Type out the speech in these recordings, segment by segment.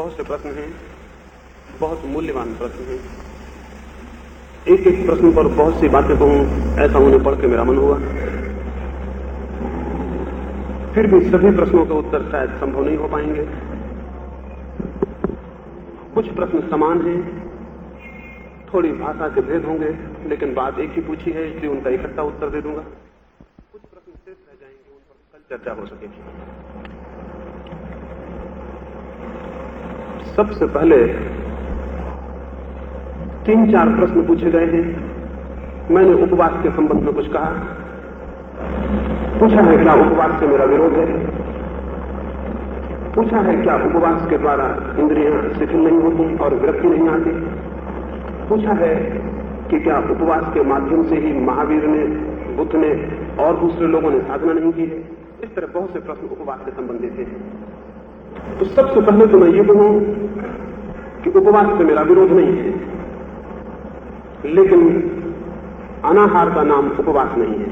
बहुत से प्रश्न हैं, बहुत मूल्यवान प्रश्न हैं। एक एक प्रश्न पर बहुत सी बातें कहूं, ऐसा उन्हें पढ़ के मेरा मन हुआ। फिर भी सभी प्रश्नों के उत्तर शायद संभव नहीं हो पाएंगे। कुछ प्रश्न समान हैं, थोड़ी भाषा के भेद होंगे, लेकिन बात एक ही पूछी है, इसलिए उनका इकट्ठा उत्तर दे दूंगा। कुछ प्रश्न शेष रह जाएंगे, उन पर कल चर्चा हो सकेगी। सबसे पहले 3-4 प्रश्न पूछे गए हैं। मैंने उपवास के संबंध में कुछ कहा। पूछा है क्या उपवास से मेरा विरोध है? पूछा है क्या उपवास के द्वारा इंद्रियां शिथिल नहीं होती और विरक्ति नहीं आती? पूछा है कि क्या उपवास के माध्यम से ही महावीर ने, बुद्ध ने और दूसरे लोगों ने साधना नहीं की है? इस तरह बहुत से प्रश्न उपवास से संबंधित हैं। तो सबसे पहले तो मैं ये कहूं कि उपवास से मेरा विरोध नहीं है, लेकिन अनाहार का नाम उपवास नहीं है,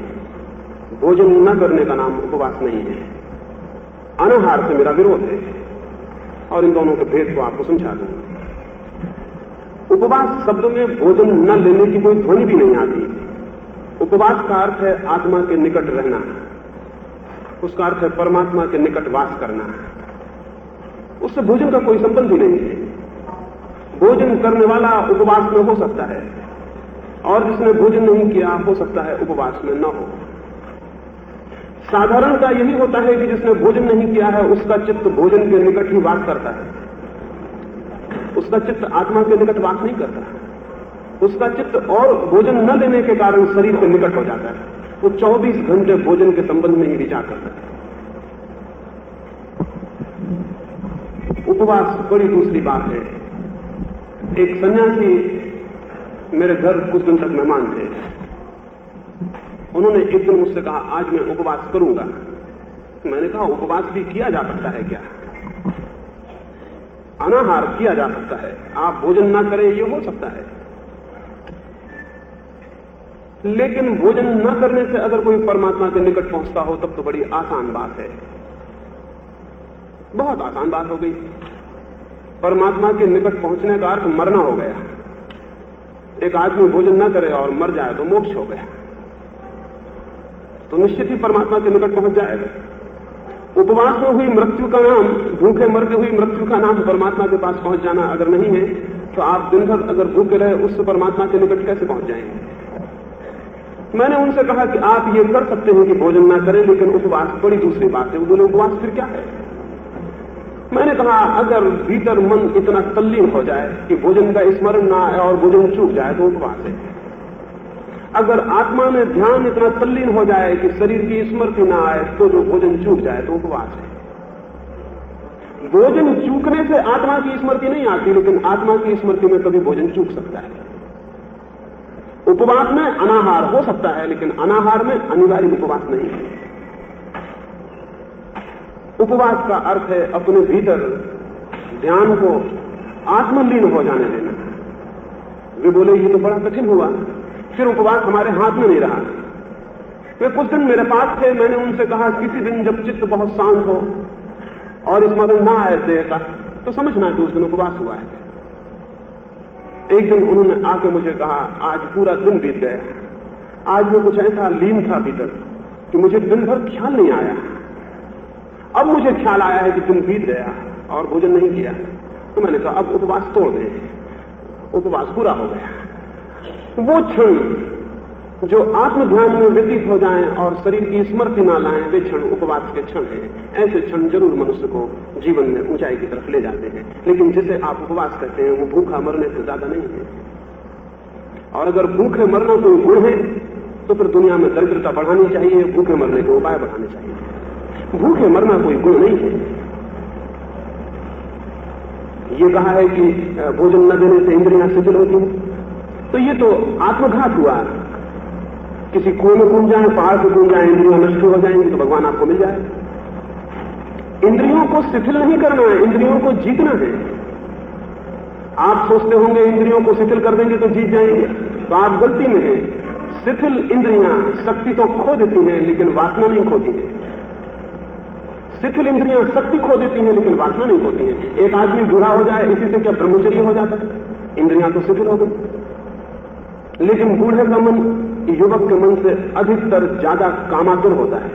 भोजन न करने का नाम उपवास नहीं है। अनाहार से मेरा विरोध है और इन दोनों के भेद को आपको समझा दूंगा। उपवास शब्द में भोजन न लेने की कोई ध्वनि भी नहीं आती। उपवास का अर्थ है आत्मा के निकट रहना, उसका अर्थ है परमात्मा के निकट वास करना। उससे भोजन का कोई संबंध ही नहीं है। भोजन करने वाला उपवास में हो सकता है और जिसने भोजन नहीं किया हो सकता है उपवास में न हो। साधारणता यही होता है कि जिसने भोजन नहीं किया है उसका चित्त भोजन के निकट ही वास करता है, उसका चित्त आत्मा के निकट वास नहीं करता। उसका चित्त और भोजन न लेने के कारण शरीर के निकट हो जाता है। वो 24 घंटे भोजन के संबंध में ही विचार करता है। उपवास बड़ी दूसरी बात है। एक सन्यासी मेरे घर कुछ दिन तक मेहमान थे। उन्होंने एक दिन मुझसे कहा, आज मैं उपवास करूंगा। मैंने कहा, उपवास भी किया जा सकता है क्या? अनाहार किया जा सकता है, आप भोजन ना करें ये हो सकता है, लेकिन भोजन न करने से अगर कोई परमात्मा के निकट पहुंचता हो तब तो बड़ी आसान बात है, बहुत आसान बात हो गई। परमात्मा के निकट पहुंचने का अर्थ मरना हो गया। एक आदमी भोजन न करे और मर जाए तो मोक्ष हो गया, तो निश्चित ही परमात्मा के निकट पहुंच जाएगा। उपवास में हुई मृत्यु का नाम, भूखे मर के हुई मृत्यु का नाम परमात्मा के पास पहुंच जाना अगर नहीं है, तो आप दिन भर अगर भूखे रहे उससे परमात्मा के निकट कैसे पहुंच जाएंगे? मैंने उनसे कहा कि आप ये कर सकते हैं कि भोजन ना करें, लेकिन उपवास बड़ी दूसरी बात है। वो बोले, उपवास फिर क्या है? मैंने कहा, अगर भीतर मन इतना तल्लीन हो जाए कि भोजन का स्मरण ना आए और भोजन चूक जाए तो उपवास है। अगर आत्मा में ध्यान इतना तल्लीन हो जाए कि शरीर की स्मृति ना आए तो जो भोजन चूक जाए तो उपवास है। भोजन चूकने से आत्मा की स्मृति नहीं आती, लेकिन आत्मा की स्मृति में कभी भोजन चूक सकता है। उपवास में अनाहार हो सकता है, लेकिन अनाहार में अनिवार्य उपवास नहीं है। उपवास का अर्थ है अपने भीतर ध्यान को आत्मलीन हो जाने देना। वे बोले, ये तो बड़ा कठिन हुआ, फिर उपवास हमारे हाथ में नहीं रहा। वे कुछ दिन मेरे पास थे। मैंने उनसे कहा, किसी दिन जब चित्त बहुत शांत हो और स्मरण ना आए देह का, तो समझना कि उस दिन उपवास हुआ है। एक दिन उन्होंने आके मुझे कहा, आज पूरा दिन बीत गया, आज मैं कुछ ऐसा लीन था भीतर कि मुझे दिन भर ख्याल नहीं आया। अब मुझे ख्याल आया है कि दिन बीत गया और भोजन नहीं किया। तो मैंने कहा, अब उपवास तोड़ दें, उपवास पूरा हो गया। वो क्षण जो आत्म ध्यान में व्यतीत हो जाएं और शरीर की स्मृति ना लाएं, वे क्षण उपवास के क्षण हैं। ऐसे क्षण जरूर मनुष्य को जीवन में ऊंचाई की तरफ ले जाते हैं, लेकिन जिसे आप उपवास कहते हैं वो भूखा मरने से ज्यादा नहीं है। और अगर भूखे मरना कोई गुण है तो फिर दुनिया में दरिद्रता बढ़ानी चाहिए, भूखे मरने के उपाय बढ़ाने चाहिए। भूखे मरना कोई गुण नहीं है। ये कहा है कि भोजन न देने से इंद्रियां शिथिल होती हैं, तो ये तो आत्मघात हुआ। किसी कुएं में कूद जाए, पहाड़ से कूद जाए, इंद्रियां नष्ट हो जाएंगी तो भगवान आपको मिल जाए। इंद्रियों को शिथिल नहीं करना है, इंद्रियों को जीतना है। आप सोचते होंगे इंद्रियों को शिथिल कर देंगे तो जीत जाएंगे, तो आप गलती में हैं। शिथिल इंद्रियां शक्ति तो खो देती हैं, लेकिन वासना नहीं खोती है। शिथिल इंद्रियां शक्ति खो देती हैं लेकिन वासना नहीं खोती हैं। एक आदमी बूढ़ा हो जाए इसी से क्या ब्रह्मचर्य हो जाता है? इंद्रियां तो शिथिल हो गई। लेकिन बूढ़े का मन युवक के मन से अधिकतर ज्यादा कामातुर होता है।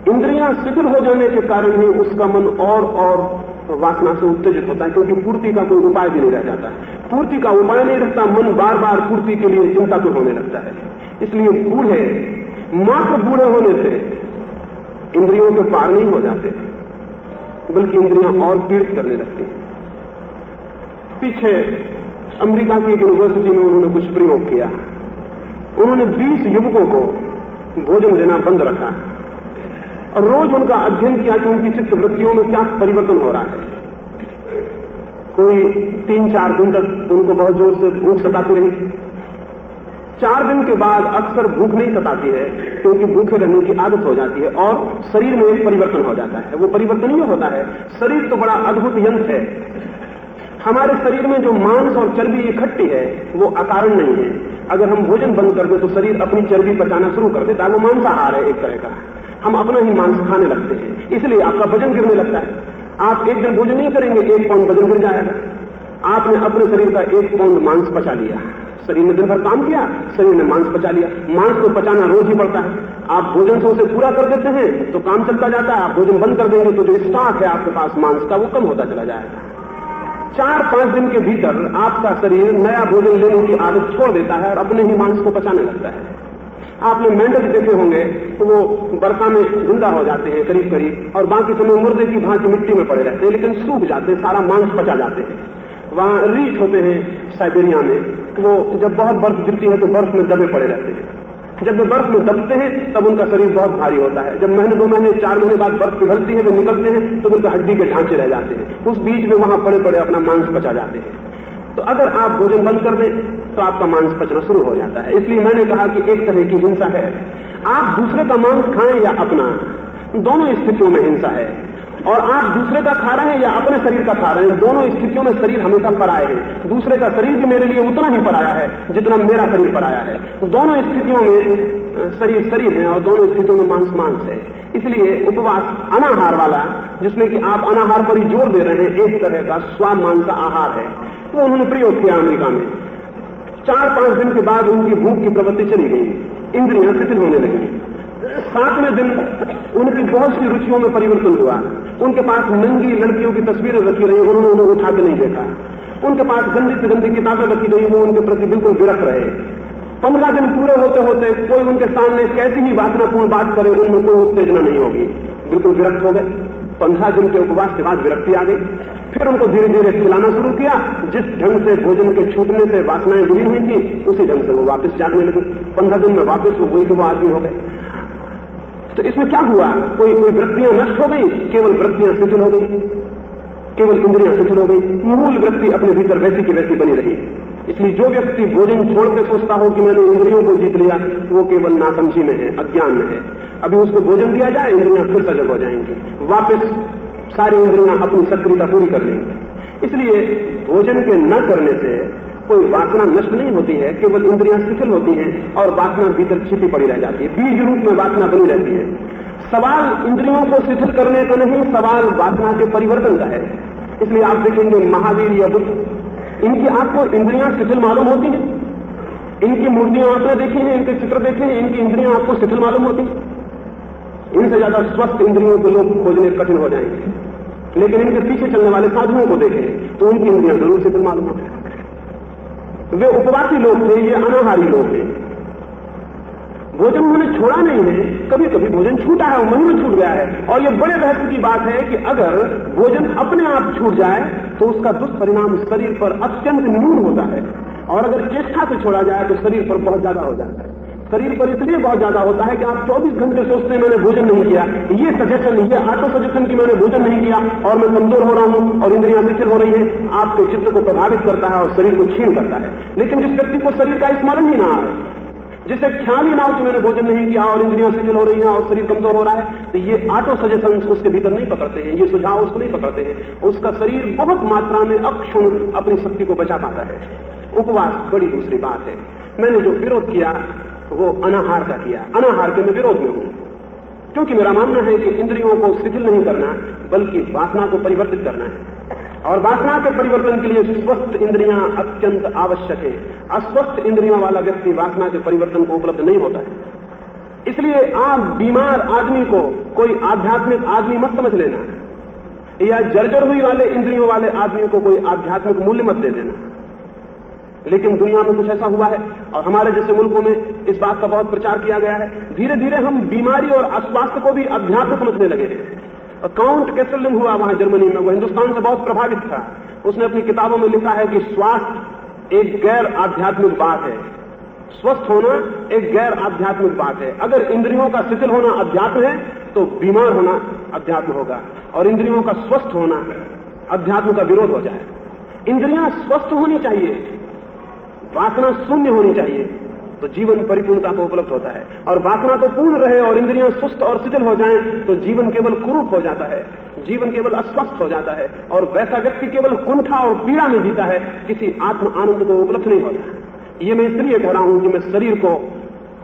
इंद्रियां शिथिल हो जाने के कारण ही उसका मन और वासना से उत्तेजित होता है, क्योंकि पूर्ति का कोई उपाय भी नहीं रह जाता है। पूर्ति का उपाय नहीं रहता, मन बार बार पूर्ति के लिए चिंतातुर होने लगता है। इसलिए बूढ़े मात्र बूढ़े होने से इंद्रियों के पार नहीं हो जाते, बल्कि इंद्रियां और पीड़ित करने लगती हैं। पीछे अमेरिका की एक यूनिवर्सिटी में उन्होंने कुछ प्रयोग किया। उन्होंने 20 युवकों को भोजन देना बंद रखा और रोज उनका अध्ययन किया कि उनकी चित्त वृत्तियों में क्या परिवर्तन हो रहा है। कोई 3-4 दिन तक उनको बहुत जोर से भूख सताती रही। 4 दिन के बाद अक्सर भूख नहीं सताती है, क्योंकि भूखे रहने की आदत हो जाती है और शरीर में एक परिवर्तन हो जाता है। वो परिवर्तन ये होता है, शरीर तो बड़ा अद्भुत यंत्र है। हमारे शरीर में जो मांस और चर्बी इकट्ठी है वो अकारण नहीं है। अगर हम भोजन बंद कर दें तो शरीर अपनी चर्बी पचाना शुरू कर देता है। वो मांसाहार है एक तरह का, हम अपना ही मांस खाने लगते हैं, इसलिए आपका वजन गिरने लगता है। आप एक दिन भोजन नहीं करेंगे, 1 पाउंड वजन गिर जाएगा। आपने अपने शरीर का 1 पाउंड मांस पचा लिया। शरीर ने दिन भर काम किया, शरीर ने मांस पचा लिया। मांस को पचाना रोज ही पड़ता है। आप भोजन से उसे पूरा कर देते हैं तो काम चलता जाता है। आप भोजन बंद कर देंगे तो जो स्टॉक है आपके पास मांस का वो कम होता चला जाएगा। 4-5 दिन के भीतर आपका शरीर नया भोजन लेने की आदत छोड़ देता है और अपने ही मांस को पचाने लगता है। आपने मेंढक देखे होंगे तो वो बरखा में जिंदा हो जाते हैं करीब करीब, और बाकी समय मुर्दे की भांति मिट्टी में पड़े रहते हैं, लेकिन सूख जाते हैं, सारा मांस पचा जाते हैं। वहां रीछ होते हैं साइबेरिया में, वो जब बहुत बर्फ गिरती है तो बर्फ में दबे पड़े रहते हैं। जब वे बर्फ में दबते हैं तब उनका शरीर बहुत भारी होता है। जब महीने 2 महीने 4 महीने बाद बर्फ पिघलती है, वे निकलते हैं तो उनका हड्डी के ढांचे रह जाते हैं। उस बीच में वहां पड़े पड़े अपना मांस पचा जाते हैं। तो अगर आप भोजन बंद कर दें तो आपका मांस पचना शुरू हो जाता है। इसलिए मैंने कहा कि एक तरह की हिंसा है, आप दूसरे का मांस खाएं या अपना, दोनों स्थितियों में हिंसा है। और आप दूसरे का खा रहे हैं या अपने शरीर का खा रहे हैं, दोनों स्थितियों में शरीर हमेशा पराया है। दूसरे का शरीर भी मेरे लिए उतना ही पराया है जितना मेरा शरीर पराया है। दोनों स्थितियों में शरीर शरीर है और दोनों स्थितियों में मांस मांस है। इसलिए उपवास अनाहार वाला, जिसमें कि आप अनाहार पर ही जोर दे रहे हैं, एक तरह का स्वामांस आहार है। तो उन्होंने प्रयोग किया अमेरिका में। 4-5 दिन के बाद उनकी भूख की प्रवृत्ति चली गई, इंद्रियां शिथिल होने लगी। 7वें दिन उनकी बहुत सी रुचियों में परिवर्तन हुआ। उनके पास नंगी लड़कियों की तस्वीरें रखी रही, उन्होंने उन्हें उठा के नहीं देखा। उनके पास गंदी से गंदी किताबें रखी रही, वो उनके प्रति बिल्कुल विरक्त रहे। 15 दिन पूरे होते होते कोई उनके सामने कैसी ही वासनापूर्ण बात करे, उनमें कोई उत्तेजना नहीं होगी, बिल्कुल विरक्त हो गए। 15 दिन के उपवास के बाद विरक्ति आ गई। फिर उनको धीरे धीरे खिलाना शुरू किया। जिस ढंग से भोजन के छूटने से वासनाएं जुड़ी हुई थी उसी ढंग से वो वापस जागने लगी। 15 दिन में वापस वो वही के वो आदमी हो गए। तो इसमें क्या हुआ? कोई वृत्तियां नष्ट हो गई, केवल वृत्तियां शिथिल हो गई, केवल इंद्रियां शिथिल हो गई, मूल वृत्ति अपने भीतर वैसी की वैसी बनी रही। इसलिए जो व्यक्ति भोजन छोड़ के सोचता हो कि मैंने इंद्रियों को जीत लिया, वो केवल नासमझी में है, अज्ञान में है। अभी उसको भोजन दिया जाए, इंद्रियां फिर सजग हो जाएंगी, वापस सारी इंद्रियां अपनी सक्रियता पूरी कर लेंगी। इसलिए भोजन के न करने से कोई वासना नष्ट नहीं होती है, केवल इंद्रियां शिथिल होती हैं और वासना भीतर छिपी पड़ी रह जाती है, बीज रूप में वासना बनी रहती है। सवाल इंद्रियों को शिथिल करने का नहीं, सवाल वासना के परिवर्तन का है। इसलिए आप देखेंगे महावीर या बुद्ध, इनकी आपको इंद्रियां शिथिल मालूम होती हैं, इनकी मूर्तियां आपने देखी हैं, इनके चित्र देखे हैं, इनकी इंद्रियां आपको शिथिल मालूम होती हैं। इनसे ज्यादा स्वस्थ इंद्रियों को लोग खोजने कठिन हो जाएंगे। लेकिन इनके पीछे चलने वाले साधुओं को देखें तो उनकी इंद्रियां जरूर शिथिल मालूम होती हैं। वे उपवासी लोग थे, ये अनाहारी लोग थे। भोजन उन्होंने छोड़ा नहीं है, कभी कभी भोजन छूटा है, मन में छूट गया है। और ये बड़े रहस्य की बात है कि अगर भोजन अपने आप छूट जाए तो उसका दुष्परिणाम शरीर पर अत्यंत न्यून होता है, और अगर चेष्टा से छोड़ा जाए तो शरीर पर बहुत ज्यादा हो जाता है। शरीर पर इसलिए बहुत ज्यादा होता है कि आप 24 घंटे सोचते हैं मैंने भोजन नहीं किया, ये सजेशन, ये ऑटो सजेशन कि मैंने भोजन नहीं किया और मैं कमजोर हो रहा हूं और इंद्रियां शिथिल हो रही है, आपके चित्त को प्रभावित करता है और शरीर को क्षीण करता है। लेकिन जिस व्यक्ति को शरीर का स्मरण ही ना आए, जिसे ख्याल ही ना हो कि मैंने भोजन नहीं किया और इंद्रियां शिथिल हो रही हैं और शरीर कमजोर हो रहा है, तो ये ऑटो सजेशन उसके भीतर नहीं पकड़ते हैं, ये सुझाव उसको नहीं पकड़ते हैं। उसका शरीर बहुत मात्रा में अक्षुण अपनी शक्ति को बचा पाता है। उपवास बड़ी दूसरी बात है। मैंने जो विरोध किया वो अनाहार का किया, अनाहार के मैं विरोध में हूं। क्योंकि मेरा मानना है कि इंद्रियों को शिथिल नहीं करना बल्कि वासना को परिवर्तित करना है, और वासना के परिवर्तन के लिए स्वस्थ इंद्रियां अत्यंत आवश्यक है। अस्वस्थ इंद्रियों वाला व्यक्ति वासना के परिवर्तन को उपलब्ध नहीं होता है। इसलिए आप बीमार आदमी को कोई आध्यात्मिक आदमी मत समझ लेना, या जर्जर हुई वाले इंद्रियों वाले आदमी को कोई आध्यात्मिक मूल्य मत दे देना। लेकिन दुनिया में कुछ ऐसा हुआ है, और हमारे जैसे मुल्कों में इस बात का बहुत प्रचार किया गया है, धीरे धीरे हम बीमारी और अस्वास्थ्य को भी अध्यात्म समझने लगे हैं। काउंट कैसलिन हुआ वहां जर्मनी में, वो हिंदुस्तान से बहुत प्रभावित था। उसने अपनी किताबों में लिखा है कि स्वास्थ्य एक गैर आध्यात्मिक बात है, स्वस्थ होना एक गैर आध्यात्मिक बात है। अगर इंद्रियों का शिथिल होना अध्यात्म है तो बीमार होना अध्यात्म होगा, और इंद्रियों का स्वस्थ होना अध्यात्म का विरोध हो जाए। इंद्रियां स्वस्थ होनी चाहिए, वासना शून्य होनी चाहिए, तो जीवन परिपूर्णता को उपलब्ध होता है। और वासना तो पूर्ण रहे और इंद्रियां सुस्त और शिथिल हो जाएं तो जीवन केवल कुरूप हो जाता है, जीवन केवल अस्वस्थ हो जाता है, और वैसा व्यक्ति केवल कुंठा और पीड़ा में जीता है, किसी आत्म आनंद को उपलब्ध नहीं होता। ये मैं इसलिए कह रहा हूं कि मैं शरीर को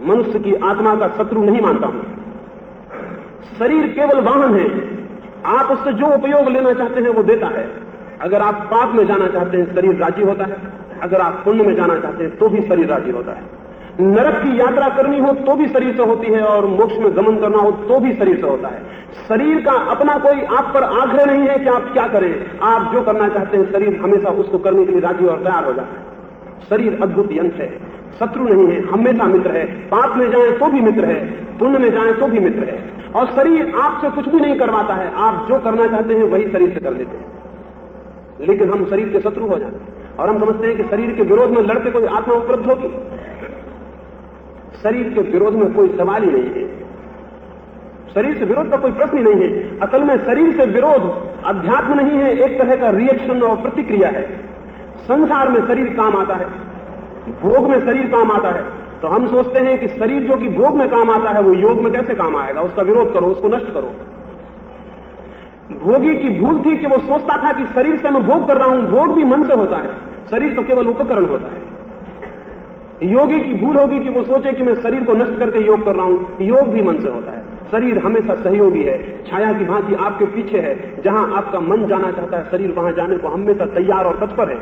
मनुष्य की आत्मा का शत्रु नहीं मानता हूं। शरीर केवल वाहन है, आप उससे जो उपयोग लेना चाहते हैं वो देता है। अगर आप पाप में जाना चाहते हैं शरीर राजी होता है, अगर आप पुण्य में जाना चाहते हैं तो भी शरीर राजी होता है। नरक की यात्रा करनी हो तो भी शरीर से होती है, और मोक्ष में गमन करना हो तो भी शरीर से होता है। शरीर का अपना कोई आप पर आग्रह नहीं है कि आप क्या करें। आप जो करना चाहते हैं शरीर हमेशा उसको करने के लिए राजी और तैयार हो जाता है। शरीर अद्भुत यंत्र है, शत्रु नहीं है, हमेशा मित्र है। पाप में जाए तो भी मित्र है, पुण्य में जाए तो भी मित्र है। और शरीर आपसे कुछ भी नहीं करवाता है, आप जो करना चाहते हैं वही शरीर से कर लेते हैं। लेकिन हम शरीर के शत्रु हो जाते हैं, और हम समझते हैं कि शरीर के विरोध में लड़के कोई आत्मा उपलब्ध होगी। शरीर के विरोध में कोई सवाल ही नहीं है, शरीर से विरोध का कोई प्रश्न ही नहीं है। असल में शरीर से विरोध अध्यात्म नहीं है, एक तरह का रिएक्शन और प्रतिक्रिया है। संसार में शरीर काम आता है, भोग में शरीर काम आता है, तो हम सोचते हैं कि शरीर जो कि भोग में काम आता है वो योग में कैसे काम आएगा। उसका विरोध करो, उसको नष्ट करो। भोगी की भूल थी कि वो सोचता था कि शरीर से मैं भोग कर रहा हूं, भोग भी मन से होता है, शरीर तो केवल उपकरण होता है। योगी की भूल होगी कि वो सोचे कि मैं शरीर को नष्ट करके योग कर रहा हूं, योग भी मन से होता है। शरीर हमेशा सहयोगी है, छाया की भांति आपके पीछे है। जहां आपका मन जाना चाहता है शरीर वहां जाने को हमेशा तैयार और तत्पर है।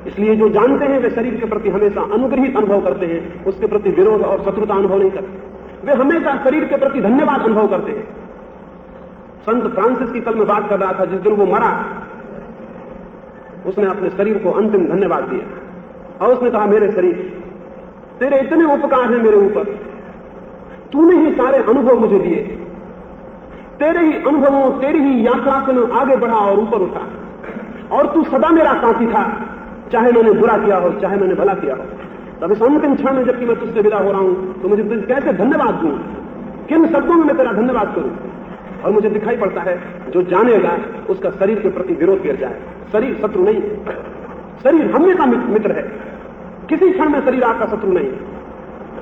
इसलिए जो जानते हैं वे शरीर के प्रति हमेशा अनुग्रहित अनुभव करते हैं, उसके प्रति विरोध और शत्रुता अनुभव नहीं करते। वे हमेशा शरीर के प्रति धन्यवाद अनुभव करते हैं। संत फ्रांसिस की कल मैं बात कर रहा था, जिस दिन वो मरा उसने अपने शरीर को अंतिम धन्यवाद दिया, और उसने कहा मेरे शरीर तेरे इतने उपकार हैं मेरे ऊपर, तूने ही सारे अनुभव मुझे दिए, तेरे ही अनुभवों तेरी ही यात्रा से मैं आगे बढ़ा और ऊपर उठा, और तू सदा मेरा साथी था, चाहे मैंने बुरा किया हो चाहे मैंने भला किया हो। तब इस अंतिम क्षण में जबकि मैं तुझसे विदा हो रहा हूं तो मुझे कैसे धन्यवाद दूं, किन शब्दों में मैं तेरा धन्यवाद करूं। और मुझे दिखाई पड़ता है जो जानेगा उसका शरीर के प्रति विरोध गिर जाए। शरीर शत्रु नहीं, शरीर हमेशा मित्र है, किसी क्षण में शरीर आपका शत्रु नहीं।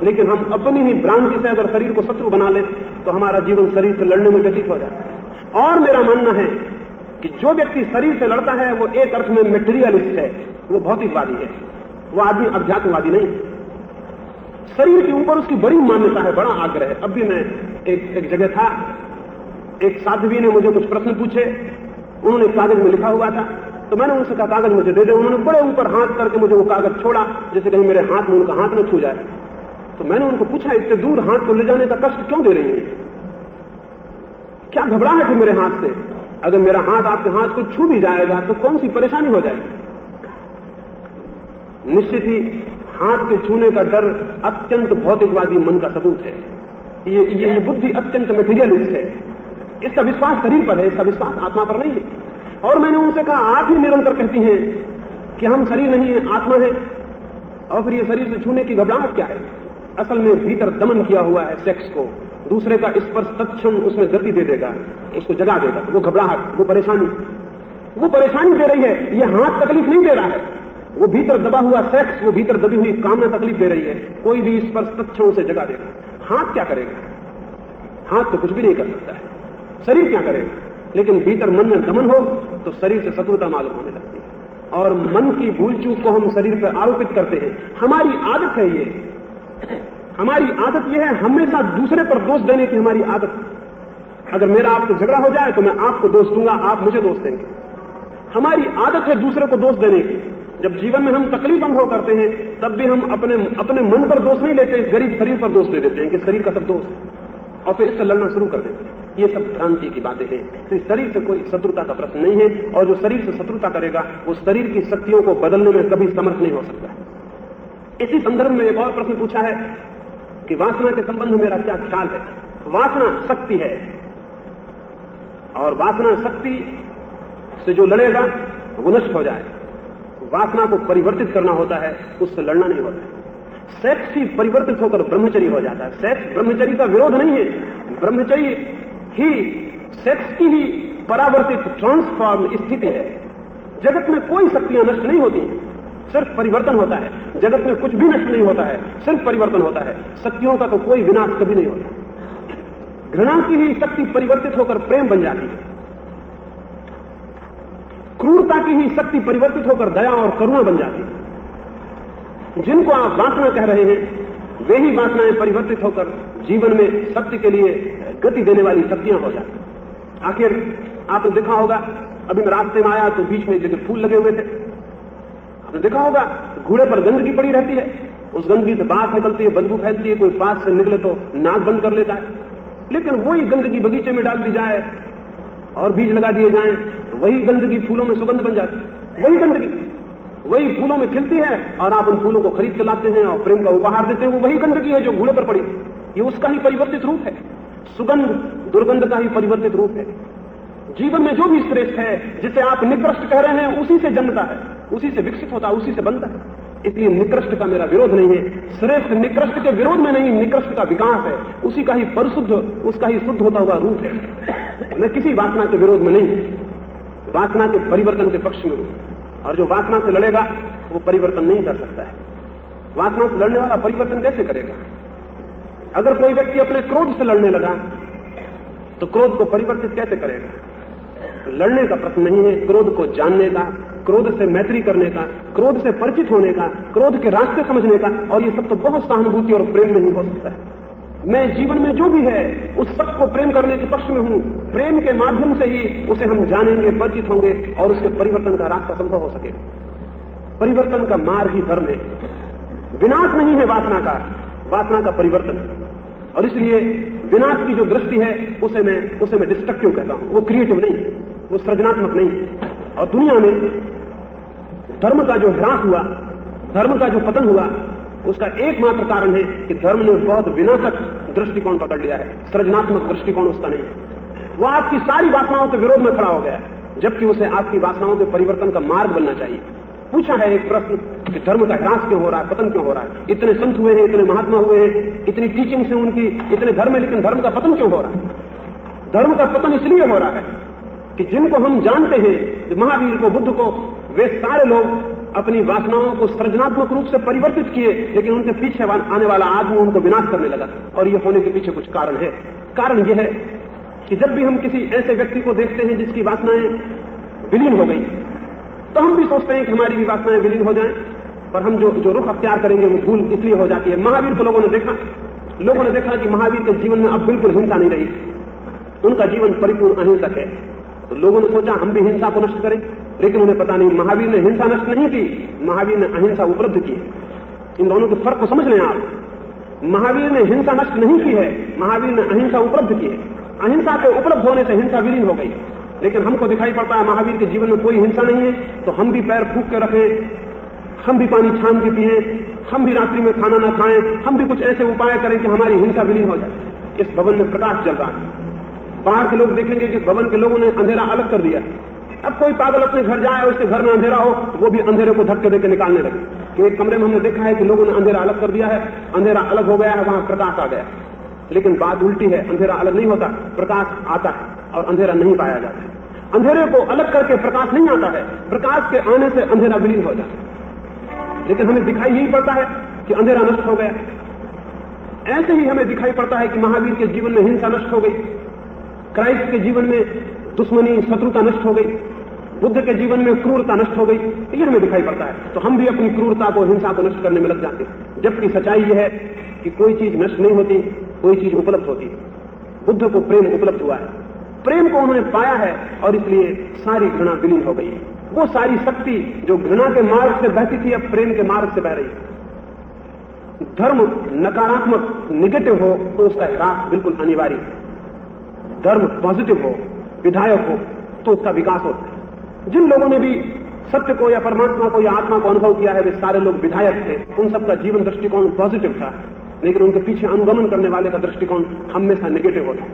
लेकिन हम अपनी ही भ्रांति से अगर शरीर को शत्रु बना ले तो हमारा जीवन शरीर से लड़ने में व्यतीत हो जाता है। और मेरा मानना है कि जो व्यक्ति शरीर से लड़ता है वो एक अर्थ में मेटेरियलिस्ट है, वो भौतिकवादी है, वो आदमी अध्यात्मवादी नहीं। शरीर के ऊपर उसकी बड़ी मान्यता है, बड़ा आग्रह है। अब भी मैं एक जगह था, एक साध्वी ने मुझे कुछ प्रश्न पूछे, उन्होंने कागज में लिखा हुआ था, तो मैंने उनसे कहा कागज मुझे दे दे। उन्होंने बड़े ऊपर हाथ करके मुझे वो कागज छोड़ा, जैसे कहीं मेरे हाथ में उनका हाथ न छू जाए। तो मैंने उनको पूछा इतने दूर हाथ को ले जाने का कष्ट क्यों दे रही है, क्या घबराहट है मेरे हाथ से? अगर मेरा हाथ आपके हाथ को छू भी जाएगा तो कौन सी परेशानी हो जाएगी? निश्चित ही हाथ के छूने का डर अत्यंत भौतिकवादी मन का सबूत है। ये बुद्धि अत्यंत मेटेरियलिस्ट है। इसका विश्वास शरीर पर है, इसका विश्वास आत्मा पर नहीं है। और मैंने उनसे कहा आप ही निरंतर कहती हैं कि हम शरीर नहीं है आत्मा है, और फिर ये शरीर से छूने की घबराहट क्या है? असल में भीतर दमन किया हुआ है सेक्स को, दूसरे का स्पर्श तत्क्षण उसमें गति दे देगा, उसको जगा देगा। वो घबराहट, वो परेशानी दे रही है। ये हाथ तकलीफ नहीं दे रहा है, वो भीतर दबा हुआ सेक्स, वो भीतर दबी हुई कामना तकलीफ दे रही है। कोई भी स्पर्श तत्क्षण उसे जगा देगा। हाथ क्या करेगा? हाथ तो कुछ भी नहीं कर सकता है, शरीर क्या करेगा? लेकिन भीतर मन में दमन हो तो शरीर से शत्रुता मालूम होने लगती है, और मन की भूल चूक को हम शरीर पर आरोपित करते हैं। हमारी आदत है ये, हमारी आदत यह है हमेशा दूसरे पर दोष देने की हमारी आदत। अगर मेरा आपसे झगड़ा हो जाए तो मैं आपको दोष दूंगा, आप मुझे दोष देंगे। हमारी आदत है दूसरे को दोष देने की। जब जीवन में हम तकलीफ अनुभव करते हैं तब भी हम अपने मन पर दोष नहीं लेते, गरीब शरीर पर दोष दे देते हैं कि शरीर का सब दोष, और फिर इससे लड़ना शुरू कर देते हैं। ये सब भ्रांति की बातें हैं। तो शरीर से कोई शत्रुता का प्रश्न नहीं है, और जो शरीर से शत्रुता करेगा वो शरीर की शक्तियों को बदलने में कभी समर्थ नहीं हो सकता। इसी संदर्भ में एक और प्रश्न पूछा है कि वासना के संबंध में मेरा क्या ख्याल है। वासना शक्ति है, और वासना शक्ति से जो लड़ेगा वो नष्ट हो जाए। वासना को परिवर्तित करना होता है, उससे लड़ना नहीं होता है। सेक्स ही परिवर्तित होकर ब्रह्मचर्य हो जाता है। सेक्स ब्रह्मचर्य का विरोध नहीं है, ब्रह्मचर्य ही सेक्स की ही परावर्तित ट्रांसफॉर्म स्थिति है। जगत में कोई शक्तियां नष्ट नहीं होती, सिर्फ परिवर्तन होता है। जगत में कुछ भी नष्ट नहीं होता है, सिर्फ परिवर्तन होता है। शक्तियों का तो कोई विनाश कभी नहीं होता। घृणा की ही शक्ति परिवर्तित होकर प्रेम बन जाती है। क्रूरता की ही शक्ति परिवर्तित होकर दया और करुणा बन जाती है। जिनको आप वासना कह रहे हैं वे ही वासनाएं परिवर्तित होकर जीवन में सत्य के लिए गति देने वाली शक्तियां हो जाती। आखिर आपने देखा होगा, अभी मैं रास्ते में आया तो बीच में जगह फूल लगे हुए थे। आपने देखा होगा घोड़े पर गंदगी पड़ी रहती है, उस गंदगी से बात निकलती है, बदबू फैलती है, कोई पास से निकले तो नाक बंद कर लेता है। लेकिन वही गंदगी बगीचे में डाल दी जाए और बीज लगा दिए जाएं, वही गंदगी फूलों में सुगंध बन जाती है। वही गंदगी वही फूलों में खिलती है और आप उन फूलों को खरीद के लाते हैं और प्रेम का उपहार देते हैं। वो वही गंदगी है जो घोड़े पर पड़ी, ये उसका ही परिवर्तित रूप है। सुगंध दुर्गंध का ही परिवर्तित रूप है। जीवन में जो भी श्रेष्ठ है, जिसे आप निकृष्ट कह रहे हैं, उसी से जन्मता है, उसी से विकसित होता है, उसी से बनता है। इसलिए निकृष्ट का मेरा विरोध नहीं है। श्रेष्ठ निकृष्ट के विरोध में नहीं, निकृष्ट का विकास है, उसी का ही परिशुद्ध, उसका ही शुद्ध होता हुआ रूप है। मैं किसी वासना के विरोध में नहीं, वासना के परिवर्तन के पक्ष में हूं। और जो वासना से लड़ेगा वो परिवर्तन नहीं कर सकता है। वासना से लड़ने वाला परिवर्तन कैसे करेगा? अगर कोई व्यक्ति अपने क्रोध से लड़ने लगा तो क्रोध को परिवर्तित कैसे करेगा? लड़ने का प्रश्न नहीं है, क्रोध को जानने का, क्रोध से मैत्री करने का, क्रोध से परिचित होने का, क्रोध के रास्ते समझने का, और ये सब तो बहुत सहानुभूति और प्रेम में ही हो सकता है। मैं जीवन में जो भी है उस सब को प्रेम करने के पक्ष में हूं। प्रेम के माध्यम से ही उसे हम जानेंगे, परिचित होंगे और उसके परिवर्तन का रास्ता संभव हो सकेगा। परिवर्तन का मार्ग ही धर्म है। विनाश नहीं है वासना का परिवर्तन। और इसलिए विनाश की जो दृष्टि है उसे मैं डिस्ट्रक्टिव कहता हूं। वो क्रिएटिव नहीं, वो सृजनात्मक नहीं। और दुनिया में धर्म का जो ह्रास हुआ, धर्म का जो पतन हुआ, उसका एकमात्र कारण है कि धर्म ने बहुत विनाशक दृष्टिकोण पकड़ लिया है। सृजनात्मक दृष्टिकोण उसका नहीं। वो आपकी सारी वासनाओं के विरोध में खड़ा हो गया, जबकि उसे आपकी वासनाओं के परिवर्तन का मार्ग बनना चाहिए। पूछा है एक प्रश्न कि धर्म का ह्रास क्यों हो रहा है, पतन क्यों हो रहा है? इतने संत हुए हैं, इतने महात्मा हुए हैं, इतनी टीचिंग से उनकी, इतने धर्म है, लेकिन धर्म का पतन क्यों हो रहा है? धर्म का पतन इसलिए हो रहा है कि जिनको हम जानते हैं, महावीर को, बुद्ध को, वे सारे लोग अपनी वासनाओं को सृजनात्मक रूप से परिवर्तित किए, लेकिन उनके पीछे आने वाला आदमी उनको विनाश करने लगा। और ये होने के पीछे कुछ कारण है। कारण यह है कि जब भी हम किसी ऐसे व्यक्ति को देखते हैं जिसकी वासनाएं विलीन हो गई, तो हम भी सोचते हैं कि हमारी भी वासनाएं विलीन हो जाएं, पर हम जो रुख अख्तियार करेंगे वो भूल इसलिए हो जाती है। महावीर को लोगों ने देखा कि महावीर के जीवन में अब बिल्कुल हिंसा नहीं रही, उनका जीवन परिपूर्ण अहिंसक है। तो लोगों ने सोचा हम भी हिंसा को नष्ट करें, लेकिन उन्हें पता नहीं महावीर ने हिंसा नष्ट नहीं की, महावीर ने अहिंसा उपलब्ध की। इन दोनों के फर्क को समझ लें आप। महावीर ने हिंसा नष्ट नहीं की है, महावीर ने अहिंसा उपलब्ध की है। अहिंसा के उपलब्ध होने से हिंसा विलीन हो गई। लेकिन हमको दिखाई पड़ता है महावीर के जीवन में कोई हिंसा नहीं है, तो हम भी पैर फूंक के रखें, हम भी पानी छान के पिए, हम भी रात्रि में खाना ना खाएं, हम भी कुछ ऐसे उपाय करें कि हमारी हिंसा विलीन हो जाए। इस भवन में प्रकाश जल रहा है, बाहर के लोग देखेंगे कि भवन के लोगों ने अंधेरा अलग कर दिया। अब कोई पागल अपने घर जाए और उसके घर में अंधेरा हो, वो भी अंधेरे को धक्के देकर निकालने लगे। कि एक कमरे में हमने देखा है कि लोगों ने अंधेरा अलग कर दिया है, अंधेरा अलग हो गया है, वहां प्रकाश आ गया। लेकिन बात उल्टी है, अंधेरा अलग नहीं होता, प्रकाश आता है और अंधेरा नहीं पाया जाता है। अंधेरे को अलग करके प्रकाश नहीं आता है, प्रकाश के आने से अंधेरा विलीन हो जाता है। लेकिन हमें दिखाई यही पड़ता है कि अंधेरा नष्ट हो गया। ऐसे ही हमें दिखाई पड़ता है कि महावीर के जीवन में हिंसा नष्ट हो गई, क्राइस्ट के जीवन में दुश्मनी, शत्रुता नष्ट हो गई, बुद्ध के जीवन में क्रूरता नष्ट हो गई। ये हमें दिखाई पड़ता है, तो हम भी अपनी क्रूरता को, हिंसा को नष्ट करने में लग जाते हैं। जबकि सच्चाई यह है कि कोई चीज नष्ट नहीं होती, कोई चीज उपलब्ध होती है। बुद्ध को प्रेम उपलब्ध हुआ है, प्रेम को उन्होंने पाया है और इसलिए सारी घृणा विलीन हो गई। वो सारी शक्ति जो घृणा के मार्ग से बहती थी अब प्रेम के मार्ग से बह रही है। धर्म नकारात्मक निगेटिव हो तो उसका ह्रास बिल्कुल अनिवार्य है। धर्म पॉजिटिव हो, विधायक हो तो उसका विकास होता है। जिन लोगों ने भी सत्य को या परमात्मा को या आत्मा को अनुभव किया है वे सारे लोग विधायक थे। उन सबका जीवन दृष्टिकोण पॉजिटिव था, लेकिन उनके पीछे अनुगमन करने वाले का दृष्टिकोण हमेशा नेगेटिव होता है।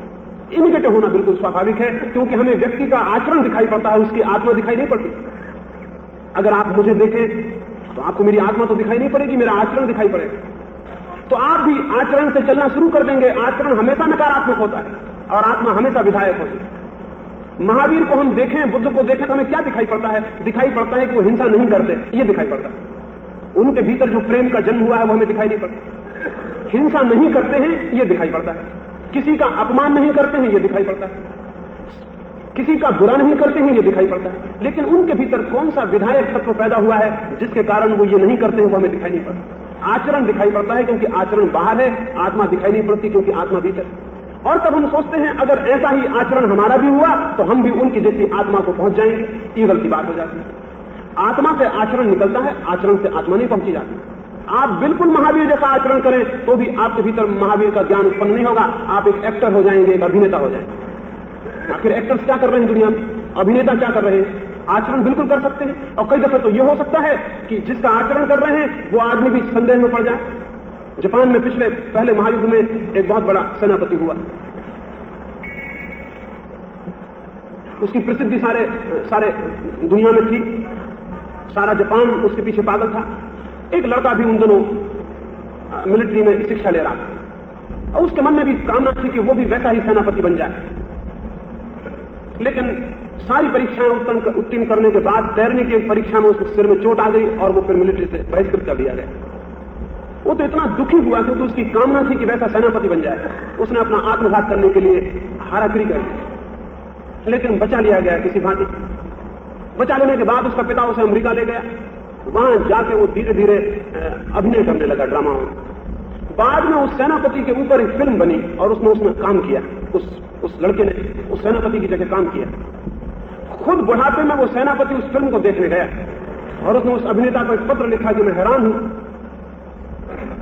नेगेटिव होना बिल्कुल स्वाभाविक है, क्योंकि हमें व्यक्ति का आचरण दिखाई पड़ता है, उसकी आत्मा दिखाई नहीं पड़ती। अगर आप मुझे देखें तो आपको मेरी आत्मा तो दिखाई नहीं पड़ेगी, मेरा आचरण दिखाई पड़ेगा। तो आप भी आचरण से चलना शुरू कर देंगे। आचरण हमेशा नकारात्मक होता है और आत्मा हमेशा विधायक होती है। महावीर को हम देखें, बुद्ध को देखें तो हमें क्या दिखाई पड़ता है? दिखाई पड़ता है कि वो हिंसा नहीं करते, ये दिखाई पड़ता है। उनके भीतर जो प्रेम का जन्म हुआ है वो हमें दिखाई नहीं पड़ता। हिंसा नहीं करते हैं ये दिखाई पड़ता है। किसी का अपमान नहीं करते हैं ये दिखाई पड़ता है। किसी का बुरा नहीं करते हैं ये दिखाई पड़ता है। लेकिन उनके भीतर कौन सा विधायक तत्व पैदा हुआ है जिसके कारण वो ये नहीं करते हैं वो हमें दिखाई नहीं पड़ता। आचरण दिखाई पड़ता है क्योंकि आचरण बाहर है, आत्मा दिखाई नहीं पड़ती क्योंकि आत्मा भीतर। और तब हम सोचते हैं अगर ऐसा ही आचरण हमारा भी हुआ तो हम भी उनकी जैसी आत्मा को पहुंच जाएंगे। ये गलती बात हो जाती है। आत्मा से आचरण निकलता है, आचरण से आत्मा नहीं पहुंची जाती। आप बिल्कुल महावीर जैसा आचरण करें तो भी आपके भीतर महावीर का ज्ञान उत्पन्न नहीं होगा। आप एक एक्टर हो जाएंगे, एक अभिनेता हो जाएंगे। आखिर एक्टर्स क्या कर रहे हैं दुनिया में? अभिनेता क्या कर रहे हैं? आचरण बिल्कुल कर सकते हैं। और कई दफे तो यह हो सकता है कि जिसका आचरण कर रहे हैं वो आदमी भी संदेह में पड़ जाए। जापान में पहले महायुद्ध में एक बहुत बड़ा सेनापति हुआ। उसकी प्रसिद्धि सारे दुनिया में थी। सारा जापान उसके पीछे पागल था। एक लड़का भी उन दिनों मिलिट्री में शिक्षा ले रहा था और उसके मन में भी कामना थी कि वो भी वैसा ही सेनापति बन जाए। लेकिन सारी परीक्षाएं उत्तीर्ण करने के बाद तैरने की एक परीक्षा में उसके सिर में चोट आ गई और वो फिर मिलिट्री से बहिष्कृत कर दिया गया। वो तो इतना दुखी हुआ क्योंकि उसकी कामना थी कि वैसा सेनापति बन जाए। उसने अपना आत्मघात करने के लिए हाराकरी कर दी, लेकिन बचा लिया गया किसी भांति। बचा लेने के बाद उसका पिता उसे अमेरिका ले गया। वहां जाके वो धीरे धीरे अभिनय करने लगा ड्रामा में। बाद में उस सेनापति के ऊपर एक फिल्म बनी और उसमें काम किया। उस लड़के ने उस सेनापति की जगह काम किया। खुद बुढ़ापे में वो सेनापति उस फिल्म को देखने गया और उसने उस अभिनेता को एक पत्र लिखा कि मैं हैरान हूं,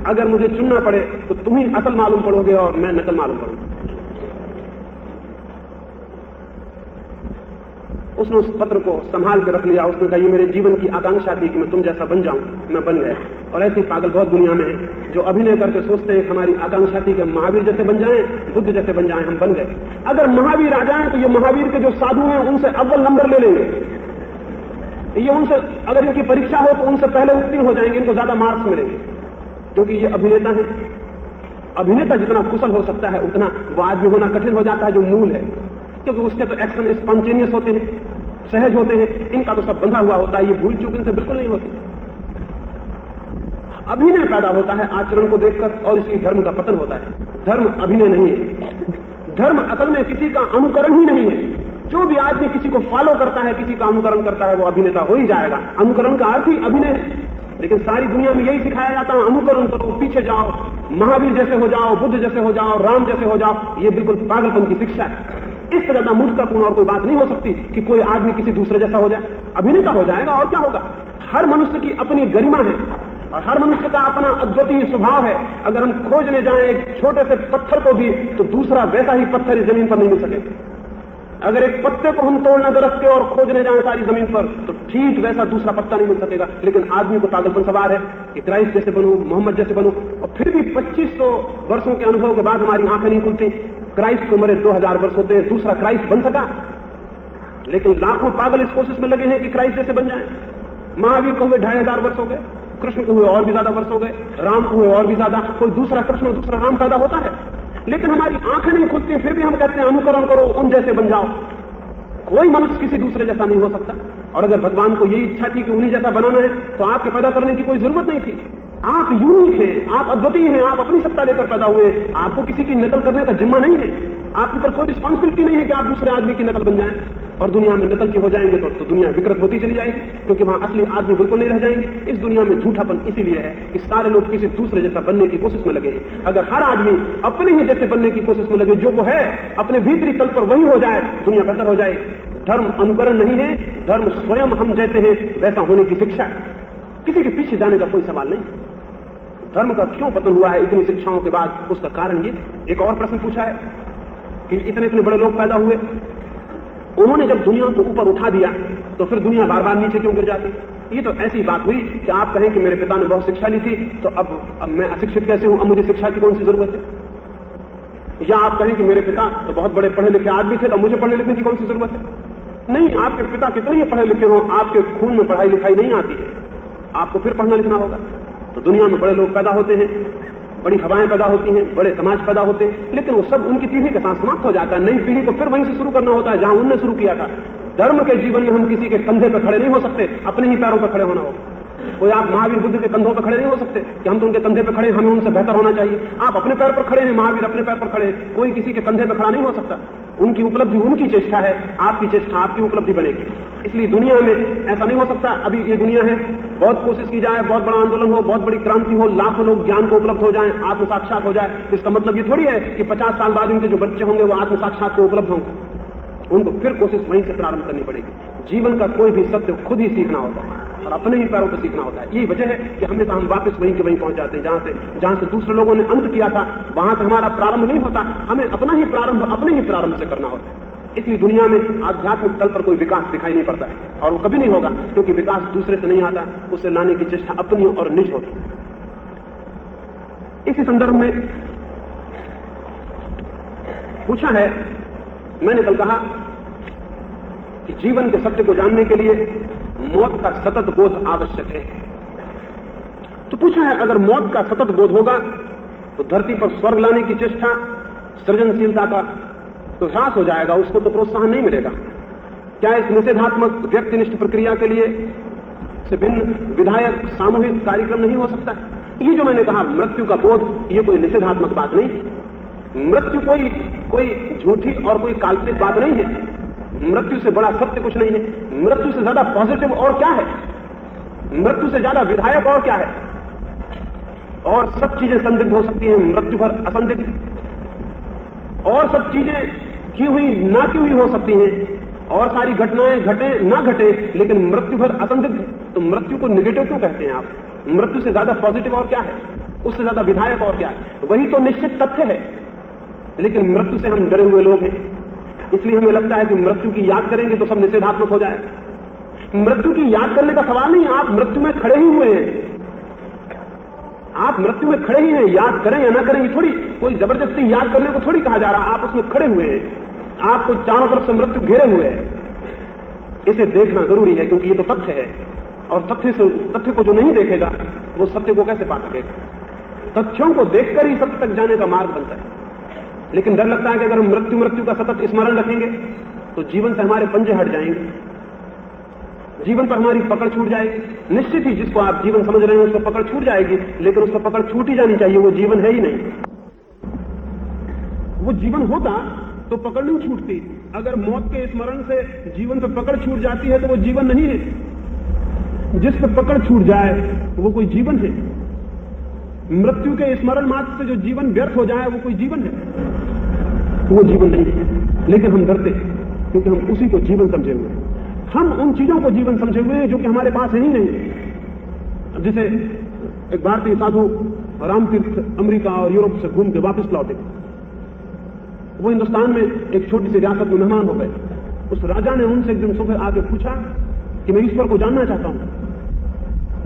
अगर मुझे चुनना पड़े तो तुम ही असल मालूम पड़ोगे और मैं नकल मालूम पड़ूंगा। उसने उस पत्र को संभाल के रख लिया। उसने कहा ये मेरे जीवन की आकांक्षा थी कि मैं तुम जैसा बन जाऊं। मैं बन गया। और ऐसी पागल बहुत दुनिया में है जो अभिनय करके सोचते हैं कि हमारी आकांक्षा थी कि महावीर जैसे बन जाएं, बुद्ध जैसे बन जाएं। हम बन गए। अगर महावीर आ जाएं तो ये महावीर के जो साधु हैं उनसे अव्वल नंबर ले लेंगे। ये उनसे अगर इनकी परीक्षा हो तो उनसे पहले उत्तीर्ण हो जाएंगे, इनको ज्यादा मार्क्स मिलेंगे, क्योंकि ये अभिनेता है। अभिनेता जितना कुशल हो सकता है उतना वो आदमी होना कठिन हो जाता है जो मूल है, क्योंकि उसके तो एक्शन स्पॉन्टेनियस होते हैं, सहज होते हैं। इनका तो सब बंधा हुआ होता है। ये भूल चूक इनसे बिल्कुल नहीं होती। अभिनय पैदा होता है आचरण को देखकर और इसलिए धर्म का पतन होता है। धर्म अभिनय नहीं है। धर्म असल में किसी का अनुकरण ही नहीं है। जो भी आदमी किसी को फॉलो करता है, किसी का अनुकरण करता है, वो अभिनेता हो ही जाएगा। अनुकरण का अर्थ ही अभिनय है। लेकिन सारी दुनिया में यही सिखाया जाता है, अनुकरण करो, पीछे जाओ, महावीर जैसे हो जाओ, बुद्ध जैसे हो जाओ, राम जैसे हो जाओ। ये बिल्कुल पागलपन की शिक्षा है। इससे ज्यादा मूर्खतापूर्ण और कोई बात नहीं हो सकती कि कोई आदमी किसी दूसरे जैसा हो जाए, अभिनेता हो जाएगा और क्या होगा। हर मनुष्य की अपनी गरिमा है और हर मनुष्य का अपना अद्वितीय स्वभाव है। अगर हम खोजने जाएं एक छोटे से पत्थर को भी तो दूसरा वैसा ही पत्थर इस जमीन पर नहीं मिल सकेगा। अगर एक पत्ते को हम तोड़ना दरख्त के और खोजने जाएं सारी जमीन पर तो ठीक वैसा दूसरा पत्ता नहीं मिल सकेगा। लेकिन आदमी को पागलपन सवार है कि क्राइस्ट जैसे बनूं, मोहम्मद जैसे बनूं, और फिर भी 2500 वर्षों के अनुभव के बाद हमारी आंखें नहीं खुलती। क्राइस्ट को मरे 2000 वर्ष होते हैं, दूसरा क्राइस्ट बन सका। लेकिन लाखों पागल इस कोशिश में लगे हैं कि क्राइस्ट जैसे बन जाए। महावीर को हुए 2500 वर्ष हो गए, कृष्ण को हुए और भी ज्यादा वर्ष हो गए, राम को हुए और भी ज्यादा। कोई दूसरा कृष्ण दूसरा राम पैदा होता है, लेकिन हमारी आंखें नहीं खुलती, फिर भी हम कहते हैं अनुकरण करो, उन जैसे बन जाओ। कोई मनुष्य किसी दूसरे जैसा नहीं हो सकता। और अगर भगवान को यही इच्छा थी कि उन्हीं जैसा बनाना है तो आपके पैदा करने की कोई जरूरत नहीं थी। आप यूनिक हैं, आप अद्वितीय हैं, आप अपनी सत्ता लेकर पैदा हुए। आपको किसी की नकल करने का जिम्मा नहीं है। आपके ऊपर कोई रिस्पॉन्सिबिलिटी नहीं है कि आप दूसरे आदमी की नकल बन जाएं। और दुनिया में नकल के हो जाएंगे तो दुनिया विकृत होती चली जाएगी, क्योंकि वहां असली आदमी बिल्कुल नहीं रह जाएंगे। इस दुनिया में झूठापन इसीलिए है कि सारे लोग किसी दूसरे जैसा बनने की कोशिश में लगे। अगर हर आदमी अपने ही जैसे बनने की कोशिश में लगे, जो वो है अपने भीतरी तल पर वही हो जाए, दुनिया बेहतर हो जाएगी। धर्म अनुकरण नहीं है, धर्म स्वयं हम जैसे हैं वैसा होने की शिक्षा है। किसी के पीछे जाने का कोई सवाल नहीं। धर्म का क्यों पतन हुआ है इतनी शिक्षाओं के बाद, उसका कारण ये। एक और प्रश्न पूछा है कि इतने इतने बड़े लोग पैदा हुए, उन्होंने जब दुनिया को ऊपर उठा दिया तो फिर दुनिया बार बार नीचे क्यों गिर जाती। ये तो ऐसी बात हुई कि आप कहें कि मेरे पिता ने बहुत शिक्षा ली थी तो अब मैं अशिक्षित कैसे हूं, अब मुझे शिक्षा की कौन सी जरूरत है। या आप कहें कि मेरे पिता तो बहुत बड़े पढ़े लिखे आदमी थे तो मुझे पढ़ने लिखने की कौन सी जरूरत है। नहीं, आपके पिता कितने ही पढ़े लिखे हो, आपके खून में पढ़ाई लिखाई नहीं आती है, आपको फिर पढ़ना लिखना होगा। तो दुनिया में बड़े लोग पैदा होते हैं, बड़ी हवाएं पैदा होती हैं, बड़े समाज पैदा होते हैं, लेकिन वो सब उनकी पीढ़ी के साथ समाप्त हो जाता है। नई पीढ़ी को फिर वहीं से शुरू करना होता है जहां उनने शुरू किया था। धर्म के जीवन में हम किसी के कंधे पर खड़े नहीं हो सकते, अपने ही पैरों पर खड़े होना होगा। कोई आप महावीर बुद्ध के कंधों पर खड़े नहीं हो सकते कि हम तो उनके कंधे पर खड़े, हमें उनसे बेहतर होना चाहिए। आप अपने पैर पर खड़े हैं, महावीर अपने पैर पर खड़े हैं, कोई किसी के कंधे पर खड़ा नहीं हो सकता। उनकी उपलब्धि उनकी चेष्टा है, आपकी चेष्टा आपकी उपलब्धि बनेगी। इसलिए दुनिया में ऐसा नहीं हो सकता अभी ये दुनिया है, बहुत कोशिश की जाए, बहुत बड़ा आंदोलन हो, बहुत बड़ी क्रांति हो, लाखों लोग ज्ञान को उपलब्ध हो जाएं, आत्म साक्षात हो जाए। इसका मतलब ये थोड़ी है कि 50 साल बाद इनके जो बच्चे होंगे वो आत्म साक्षात को उपलब्ध होंगे। उनको फिर कोशिश वहीं से प्रारंभ करनी पड़ेगी। जीवन का कोई भी सत्य खुद ही सीखना होता है और अपने ही पैरों पर सीखना होता है। यही वजह है कि हमेशा हम वापस वहीं के वहीं पहुंच जाते हैं जहां से दूसरे लोगों ने अंत किया था। वहां से हमारा प्रारंभ नहीं होता, हमें अपना ही प्रारंभ अपने ही प्रारंभ से करना होता है। इसलिए दुनिया में आध्यात्मिक तल पर कोई विकास दिखाई नहीं पड़ता है और वो कभी नहीं होगा, क्योंकि विकास दूसरे से नहीं आता, उसे लाने की चेष्टा अपनी और निज होती है। इसी संदर्भ में पूछा है, मैंने कल कहा कि जीवन के सत्य को जानने के लिए मौत का सतत बोध आवश्यक है। तो पूछा है, अगर मौत का सतत बोध होगा तो धरती पर स्वर्ग लाने की चेष्टा, सृजनशीलता का तो ह्रास हो जाएगा, उसको तो प्रोत्साहन नहीं मिलेगा। क्या इस निषेधात्मक व्यक्तिनिष्ठ प्रक्रिया के लिए से भिन्न विधायक सामूहिक कार्यक्रम नहीं हो सकता? ये जो मैंने कहा मृत्यु का बोध, ये कोई निषेधात्मक बात नहीं। मृत्यु कोई झूठी और कोई काल्पनिक बात नहीं है। मृत्यु से बड़ा सत्य कुछ नहीं है। मृत्यु से ज्यादा पॉजिटिव और क्या है? मृत्यु से ज्यादा विधायक और क्या है? और सब चीजें संदिग्ध हो सकती हैं, मृत्यु भर असंदिग्ध, और सब चीजें की हुई ना की हुई हो सकती हैं, और सारी घटनाएं घटे ना घटे, लेकिन मृत्यु भर असंदिग्ध। तो मृत्यु को निगेटिव क्यों कहते हैं आप? मृत्यु से ज्यादा पॉजिटिव और क्या है? उससे ज्यादा विधायक और क्या है? वही तो निश्चित तथ्य है। लेकिन मृत्यु से हम डरे हुए लोग हैं, इसलिए हमें लगता है कि मृत्यु की याद करेंगे तो सब निषेधात्मक हो जाएगा। मृत्यु की याद करने का सवाल नहीं, आप मृत्यु में खड़े ही हुए हैं, आप मृत्यु में खड़े ही हैं। याद करें या ना करें, ये थोड़ी कोई जबरदस्ती याद करने को थोड़ी कहा जा रहा, आप उसमें खड़े हुए हैं, आपको चारों तरफ से मृत्यु घेरे हुए है। इसे देखना जरूरी है, क्योंकि ये तो तथ्य है, और तथ्य को जो नहीं देखेगा वो सत्य को कैसे पा सकेगा? तथ्यों को देखकर ही सत्य तक जाने का मार्ग बनता है। लेकिन डर लगता है कि अगर हम मृत्यु का सतत स्मरण रखेंगे तो जीवन से हमारे पंजे हट जाएंगे, जीवन पर हमारी पकड़ छूट जाएगी। निश्चित ही जिसको आप जीवन समझ रहे हैं उसको पकड़ छूट जाएगी, लेकिन उसको पकड़ छूट ही जानी चाहिए, वो जीवन है ही नहीं। वो जीवन होता तो पकड़ नहीं छूटती। अगर मौत के स्मरण से जीवन पर पकड़ छूट जाती है तो वो जीवन नहीं है। जिस पर पकड़ छूट जाए वो कोई जीवन है। मृत्यु के स्मरण मात्र से जो जीवन व्यर्थ हो जाए वो कोई जीवन है? वो जीवन नहीं है। लेकिन हम डरते हैं क्योंकि हम उसी को जीवन समझे हुए हैं। हम उन चीजों को जीवन समझे हुए हैं जो कि हमारे पास है ही नहीं। जैसे एक भारतीय साधु रामतीर्थ अमेरिका और यूरोप से घूम के वापस लौटे, वो हिंदुस्तान में एक छोटी सी रियासत में मेहमान हो गए। उस राजा ने उनसे एक दिन सुबह आके पूछा कि मैं ईश्वर को जानना चाहता हूं,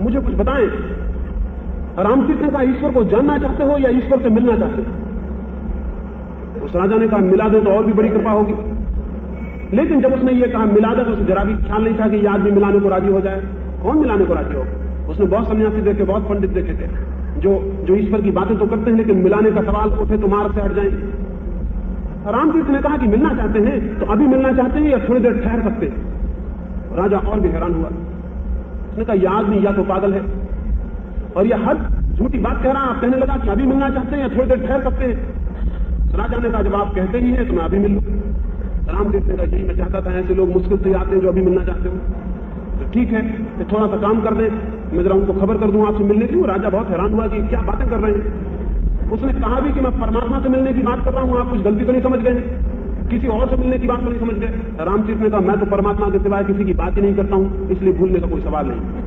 मुझे कुछ बताएं। रामतीर्थ ने कहा, ईश्वर को जानना चाहते हो या ईश्वर से मिलना चाहते हो? उस राजा ने कहा, मिला दे तो और भी बड़ी कृपा होगी। लेकिन जब उसने ये कहा मिला दे तो उसे जरा भी ख्याल नहीं था कि ये आदमी मिलाने को राजी हो जाए। कौन मिलाने को राजी होगा? उसने बहुत सन्यासी देखे, बहुत पंडित देखे थे जो ईश्वर की बातें तो करते हैं लेकिन मिलाने का सवाल उठे तो मार्ग से हट जाएंगे। रामतीर्थ ने कहा कि मिलना चाहते हैं तो अभी मिलना चाहते हैं या थोड़ी देर ठहर सकते हैं? राजा और भी हैरान हुआ। उसने कहा, यह आदमी या तो पागल है और यह हद झूठी बात कह रहा है। आप कहने लगा कि अभी मिलना चाहते हैं या थोड़ी देर ठहर सकते हैं? राजा ने कहा, जब आप कहते ही हैं तो मैं अभी मिल लूं। रामतीर्थ ने कहा यही मैं चाहता था, ऐसे लोग मुश्किल से आते हैं जो अभी मिलना चाहते हो। तो ठीक है, तो थोड़ा सा काम कर दें, मैं जरा उनको खबर कर दूं आपसे मिलने की। वो राजा बहुत हैरान हुआ कि क्या बातें कर रहे हैं। उसने कहा भी कि मैं परमात्मा से मिलने की बात कर रहा हूं, आप कुछ गलती तो नहीं समझ गए, किसी और से मिलने की बात तो नहीं समझ गए। रामतीर्थ ने कहा मैं तो परमात्मा के सिवाय किसी की बात ही नहीं करता हूं, इसलिए भूलने का कोई सवाल नहीं।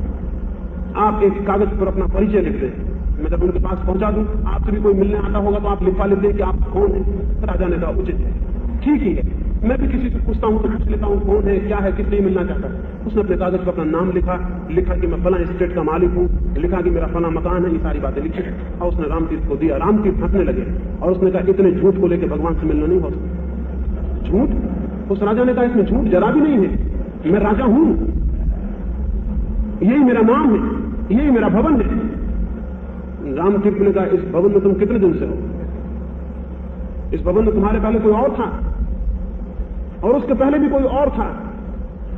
आप एक कागज पर अपना परिचय लिख दें, मैं जब उनके पास पहुंचा दूं, आपसे भी कोई मिलने आता होगा तो आप लिखवा लेते हैं कि आप कौन है। राजा ने कहा उचित है, ठीक ही है, मैं भी किसी से पूछता हूं तो पूछ लेता हूं कौन है, क्या है, किस लिए मिलना चाहता है। उसने अपने कागज पर अपना नाम लिखा कि मैं फला स्टेट का मालिक हूं, लिखा कि मेरा फला मकान है, ये सारी बातें लिखी और उसने रामतीर्थ को दिया। रामतीर्थ हंसने लगे और उसने कहा इतने झूठ को लेकर भगवान से मिलना नहीं हो सकता। झूठ? उस राजा ने कहा इसमें झूठ जरा भी नहीं है, मैं राजा हूं, यही मेरा नाम है, यही मेरा भवन है। रामतीर्थ ने कहा इस भवन में तुम कितने दिन से हो? इस भवन में तुम्हारे पहले कोई और था और उसके पहले भी कोई और था,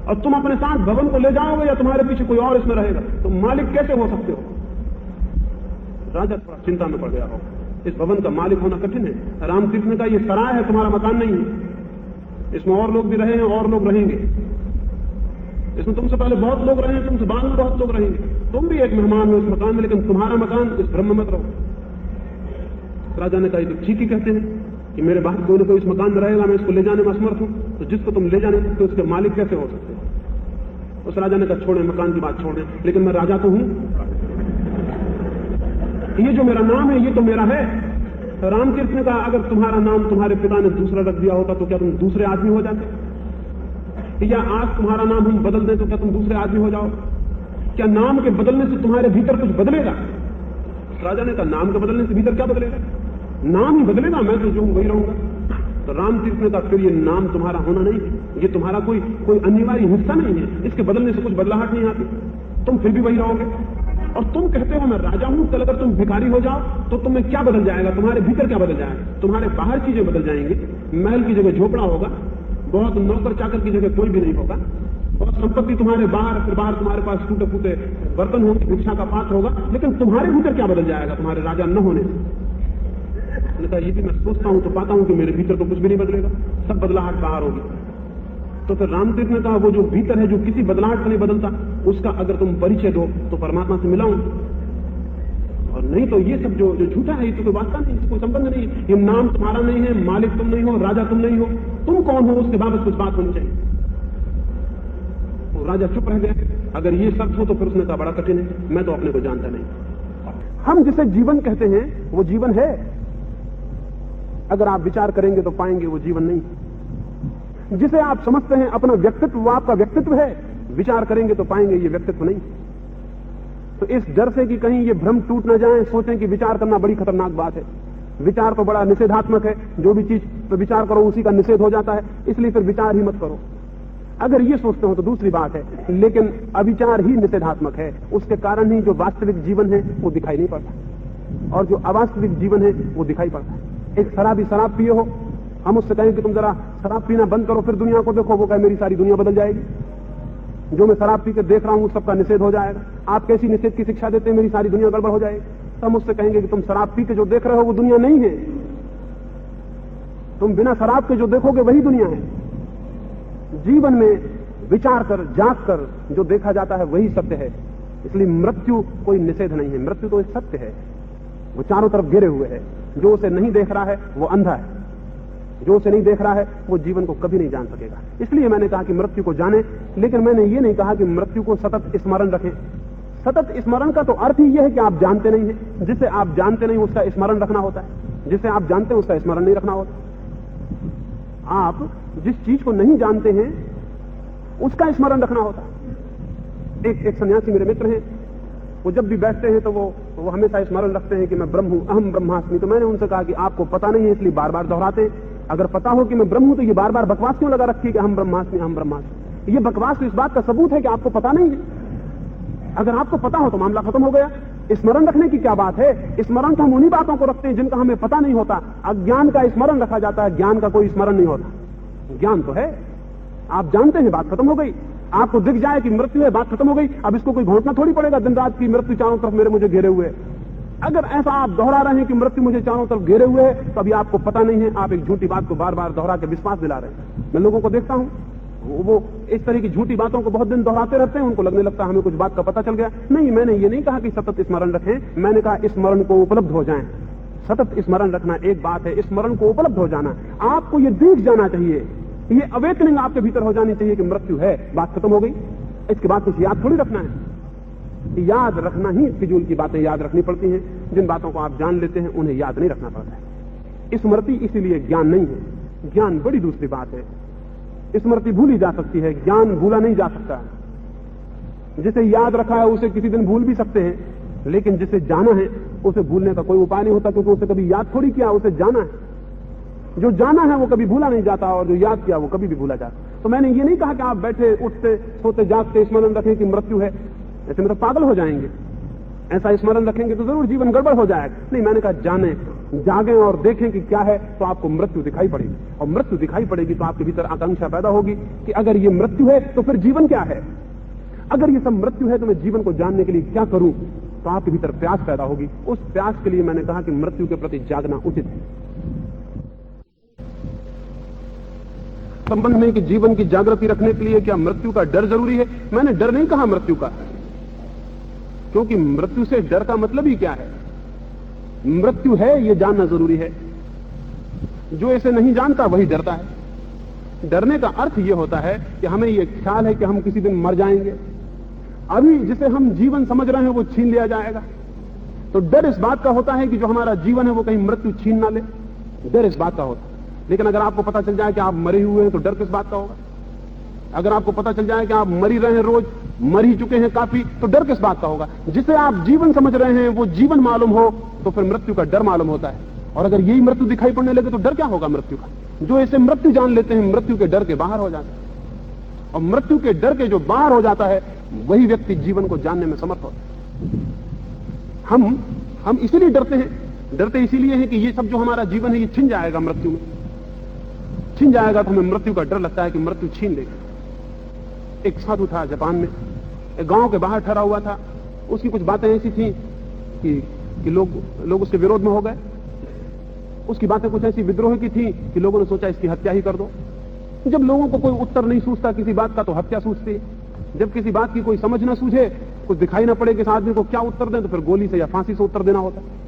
और तुम अपने साथ भवन को ले जाओगे या तुम्हारे पीछे कोई और इसमें रहेगा? तुम मालिक कैसे हो सकते हो? राजा थोड़ा चिंता में पड़ गया हो, इस भवन का मालिक होना कठिन है। रामतीर्थ ने कहा यह सराय है, तुम्हारा मकान नहीं है, इसमें और लोग भी रहे हैं और लोग रहेंगे, इसमें तुमसे पहले बहुत लोग रहे हैं, तुमसे बाद में बहुत लोग रहेंगे, तुम भी एक मेहमान हो इस मकान में, लेकिन तुम्हारा मकान इस भ्रम में मत रहो। राजा ने कहा तो ठीक ही कहते हैं कि मेरे बाद कोई ना कोई इस मकान में रहेगा, मैं इसको ले जाने में असमर्थ हूं, तो जिसको तुम ले जाने तो उसके मालिक कैसे हो सकते हो? उस राजा ने कहा छोड़े मकान की बात छोड़े, लेकिन मैं राजा तो हूं, ये जो मेरा नाम है ये तो मेरा है। रामतीर्थ ने कहा अगर तुम्हारा नाम तुम्हारे पिता ने दूसरा रख दिया होता तो क्या तुम दूसरे आदमी हो जाते? या आज तुम्हारा नाम हम बदल दें तो क्या तुम दूसरे आदमी हो जाओ? क्या नाम के बदलने से तुम्हारे भीतर कुछ बदलेगा? राजा ने कहा नाम के बदलने से भीतर क्या बदलेगा? नाम ही बदलेगा, मैं तो जो हूं वही रहूंगा। तो रामतीर्थ ने कहा फिर ये नाम तुम्हारा होना नहीं है, ये तुम्हारा कोई अनिवार्य हिस्सा नहीं है, इसके बदलने से कुछ बदलाहट नहीं आती, तुम फिर भी वही रहोगे। और तुम कहते हो मैं राजा हूं, कल अगर तुम भिखारी हो जाओ तो तुम्हें क्या बदल जाएगा? तुम्हारे भीतर क्या बदल जाएगा? तुम्हारे बाहर चीजें बदल जाएंगी, महल की जगह झोपड़ा होगा, बहुत नौकर चाकर की जगह कोई भी नहीं होगा, और संपत्ति तुम्हारे बाहर, फिर बाहर तुम्हारे पास टूटे फूटे बर्तन होंगे, भिक्षा का पात्र होगा, लेकिन तुम्हारे भीतर क्या बदल जाएगा तुम्हारे राजा न होने से? कहा ये भी मैं सोचता हूं तो पाता हूं कि मेरे भीतर तो कुछ भी नहीं बदलेगा, सब बदलाहट बाहर होगी। तो फिर रामतीर्थ ने कहा वो जो भीतर है, जो किसी बदलाहट से नहीं बदलता, उसका अगर तुम परिचय दो तो परमात्मा से मिलाऊं, और नहीं तो ये सब जो झूठा है, ये तो कोई वास्ता नहीं, कोई संबंध नहीं, ये नाम तुम्हारा नहीं है, मालिक तुम नहीं हो, राजा तुम नहीं हो, तुम कौन हो उसके बाबत कुछ बात होनी चाहिए। तो राजा चुप रह गया। अगर ये सच हो तो फिर उसने कहा बड़ा कठिन है, मैं तो अपने को जानता नहीं। हम जिसे जीवन कहते हैं वो जीवन है, अगर आप विचार करेंगे तो पाएंगे वो जीवन नहीं। जिसे आप समझते हैं अपना व्यक्तित्व, वो आपका व्यक्तित्व है, विचार करेंगे तो पाएंगे ये व्यक्तित्व नहीं। तो इस डर से कि कहीं ये भ्रम टूट न जाए, सोचें कि विचार करना बड़ी खतरनाक बात है। विचार तो बड़ा निषेधात्मक है, जो भी चीज पर विचार करो उसी का निषेध हो जाता है, इसलिए फिर विचार ही मत करो। अगर ये सोचते हो तो दूसरी बात है, लेकिन अविचार ही निषेधात्मक है, उसके कारण ही जो वास्तविक जीवन है वो दिखाई नहीं पड़ता, और जो अवास्तविक जीवन है वो दिखाई पड़ता है। एक शराबी शराब पिए हो, हम उससे कहें कि तुम जरा शराब पीना बंद करो, फिर दुनिया को देखो, वो कहे मेरी सारी दुनिया बदल जाएगी, जो मैं शराब पी के देख रहा हूं सबका निषेध हो जाएगा। आप कैसी निषेध की शिक्षा देते हैं, मेरी सारी दुनिया गड़बड़ हो जाएगी। तो हम उससे कहेंगे कि तुम शराब पी के जो देख रहे हो वो दुनिया नहीं है, तुम बिना शराब के जो देखोगे वही दुनिया है। जीवन में विचार कर, जाग कर जो देखा जाता है वही सत्य है। इसलिए मृत्यु कोई निषेध नहीं है, मृत्यु तो एक सत्य है, वो चारों तरफ घेरे हुए है। जो उसे नहीं देख रहा है वो अंधा है, जो उसे नहीं देख रहा है वो जीवन को कभी नहीं जान सकेगा। इसलिए मैंने कहा कि मृत्यु को जाने, लेकिन मैंने ये नहीं कहा कि मृत्यु को सतत स्मरण रखें। सतत स्मरण का तो अर्थ ही यह है कि आप जानते नहीं है। जिसे आप जानते नहीं उसका स्मरण रखना होता है, जिसे आप जानते हैं उसका स्मरण नहीं रखना होता। आप जिस चीज को नहीं जानते हैं उसका स्मरण रखना होता है। एक सन्यासी मेरे मित्र हैं, वो जब भी बैठते हैं तो वो हमेशा स्मरण रखते हैं कि मैं ब्रह्म हूं, अहम ब्रह्मास्मि। तो मैंने उनसे कहा कि आपको पता नहीं है इसलिए बार बार दोहराते हैं। अगर पता हो कि मैं ब्रह्म हूं तो ये बार बार बकवास क्यों लगा रखी है कि अहम ब्रह्मास्मि, अहम ब्रह्मास्मि? ये बकवास तो इस बात का सबूत है कि आपको पता नहीं है। अगर आपको पता हो तो मामला खत्म हो गया। स्मरण रखने की क्या बात है? स्मरण तो हम उन्हीं बातों को रखते हैं जिनका हमें पता नहीं होता। अज्ञान का स्मरण रखा जाता है, ज्ञान का कोई स्मरण नहीं होता। ज्ञान तो है, आप जानते हैं, बात खत्म हो गई। आपको दिख जाए कि मृत्यु है, बात खत्म हो गई। अब इसको कोई घोंटना थोड़ी पड़ेगा दिन रात की मृत्यु चारों तरफ मेरे मुझे घेरे हुए। अगर ऐसा आप दोहरा रहे हैं कि मृत्यु मुझे चारों तरफ घेरे हुए है, तो अभी आपको पता नहीं है, आप एक झूठी बात को बार बार दोहरा के विश्वास दिला रहे हैं। मैं लोगों को देखता हूं, वो इस तरह की झूठी बातों को बहुत दिन दोहराते रहते हैं, उनको लगने लगता है हमें कुछ बात का पता चल गया। नहीं, मैंने ये नहीं कहा कि सतत स्मरण रखें, मैंने कहा स्मरण को उपलब्ध हो जाएं। सतत स्मरण रखना एक बात है, स्मरण को उपलब्ध हो जाना, आपको ये दिख जाना चाहिए, ये अवेकनिंग आपके भीतर हो जानी चाहिए कि मृत्यु है, बात खत्म हो गई। इसके बाद कुछ याद थोड़ी रखना है। याद रखना ही फिजूल की बातें याद रखनी पड़ती हैं। जिन बातों को आप जान लेते हैं उन्हें याद नहीं रखना पड़ता है। स्मृति इसीलिए ज्ञान नहीं है, ज्ञान बड़ी दूसरी बात है। स्मृति भूली जा सकती है, ज्ञान भूला नहीं जा सकता। जिसे याद रखा है उसे किसी दिन भूल भी सकते हैं, लेकिन जिसे जाना है उसे भूलने का कोई उपाय नहीं होता, क्योंकि उसे कभी याद थोड़ी किया, उसे जाना है। जो जाना है वो कभी भूला नहीं जाता, और जो याद किया वो कभी भी भूला जाता। तो मैंने ये नहीं कहा कि आप बैठे उठते सोते जागते स्मरण रखें कि मृत्यु है, ऐसे में तो पागल हो जाएंगे। ऐसा स्मरण रखेंगे तो जरूर जीवन गड़बड़ हो जाएगा। नहीं, मैंने कहा जाने, जागें और देखें कि क्या है, तो आपको मृत्यु दिखाई पड़ेगी। और मृत्यु दिखाई पड़ेगी तो आपके भीतर आकांक्षा पैदा होगी कि अगर ये मृत्यु है तो फिर जीवन क्या है, अगर ये सब मृत्यु है तो मैं जीवन को जानने के लिए क्या करूं। तो आपके भीतर प्यास पैदा होगी। उस प्यास के लिए मैंने कहा कि मृत्यु के प्रति जागना उचित है। संबंध में कि जीवन की जागृति रखने के लिए क्या मृत्यु का डर जरूरी है? मैंने डर नहीं कहा मृत्यु का, क्योंकि मृत्यु से डर का मतलब ही क्या है? मृत्यु है ये जानना जरूरी है। जो इसे नहीं जानता वही डरता है। डरने का अर्थ ये होता है कि हमें ये ख्याल है कि हम किसी दिन मर जाएंगे, अभी जिसे हम जीवन समझ रहे हैं वो छीन लिया जाएगा। तो डर इस बात का होता है कि जो हमारा जीवन है वो कहीं मृत्यु छीन ना ले, डर इस बात का होता है। लेकिन अगर आपको पता चल जाए कि आप मरे हुए हैं तो डर किस बात का होगा? अगर आपको पता चल जाए कि आप मर ही रहे हैं, रोज मर ही चुके हैं काफी, तो डर किस बात का होगा? जिसे आप जीवन समझ रहे हैं वो जीवन मालूम हो तो फिर मृत्यु का डर मालूम होता है। और अगर यही मृत्यु दिखाई पड़ने लगे तो डर क्या होगा मृत्यु का? जो इसे मृत्यु जान लेते हैं मृत्यु के डर के बाहर हो जाते हैं, और मृत्यु के डर के जो बाहर हो जाता है वही व्यक्ति जीवन को जानने में समर्थ होता है। हम इसीलिए डरते हैं, डरते इसीलिए हैं कि ये सब जो हमारा जीवन है ये छिन जाएगा, मृत्यु में छिन जाएगा, तो हमें मृत्यु का डर लगता है कि मृत्यु छीन लेगी। एक साधु था जापान में, एक गांव के बाहर ठहरा हुआ था। उसकी कुछ बातें ऐसी थी कि लोग उसके विरोध में हो गए। उसकी बातें कुछ ऐसी विद्रोह की थी कि लोगों ने सोचा इसकी हत्या ही कर दो। जब लोगों को कोई उत्तर नहीं सूझता किसी बात का तो हत्या सूझती है। जब किसी बात की कोई समझ ना सूझे, कुछ दिखाई ना पड़े कि इस आदमी को क्या उत्तर दें, तो फिर गोली से या फांसी से उत्तर देना होता है।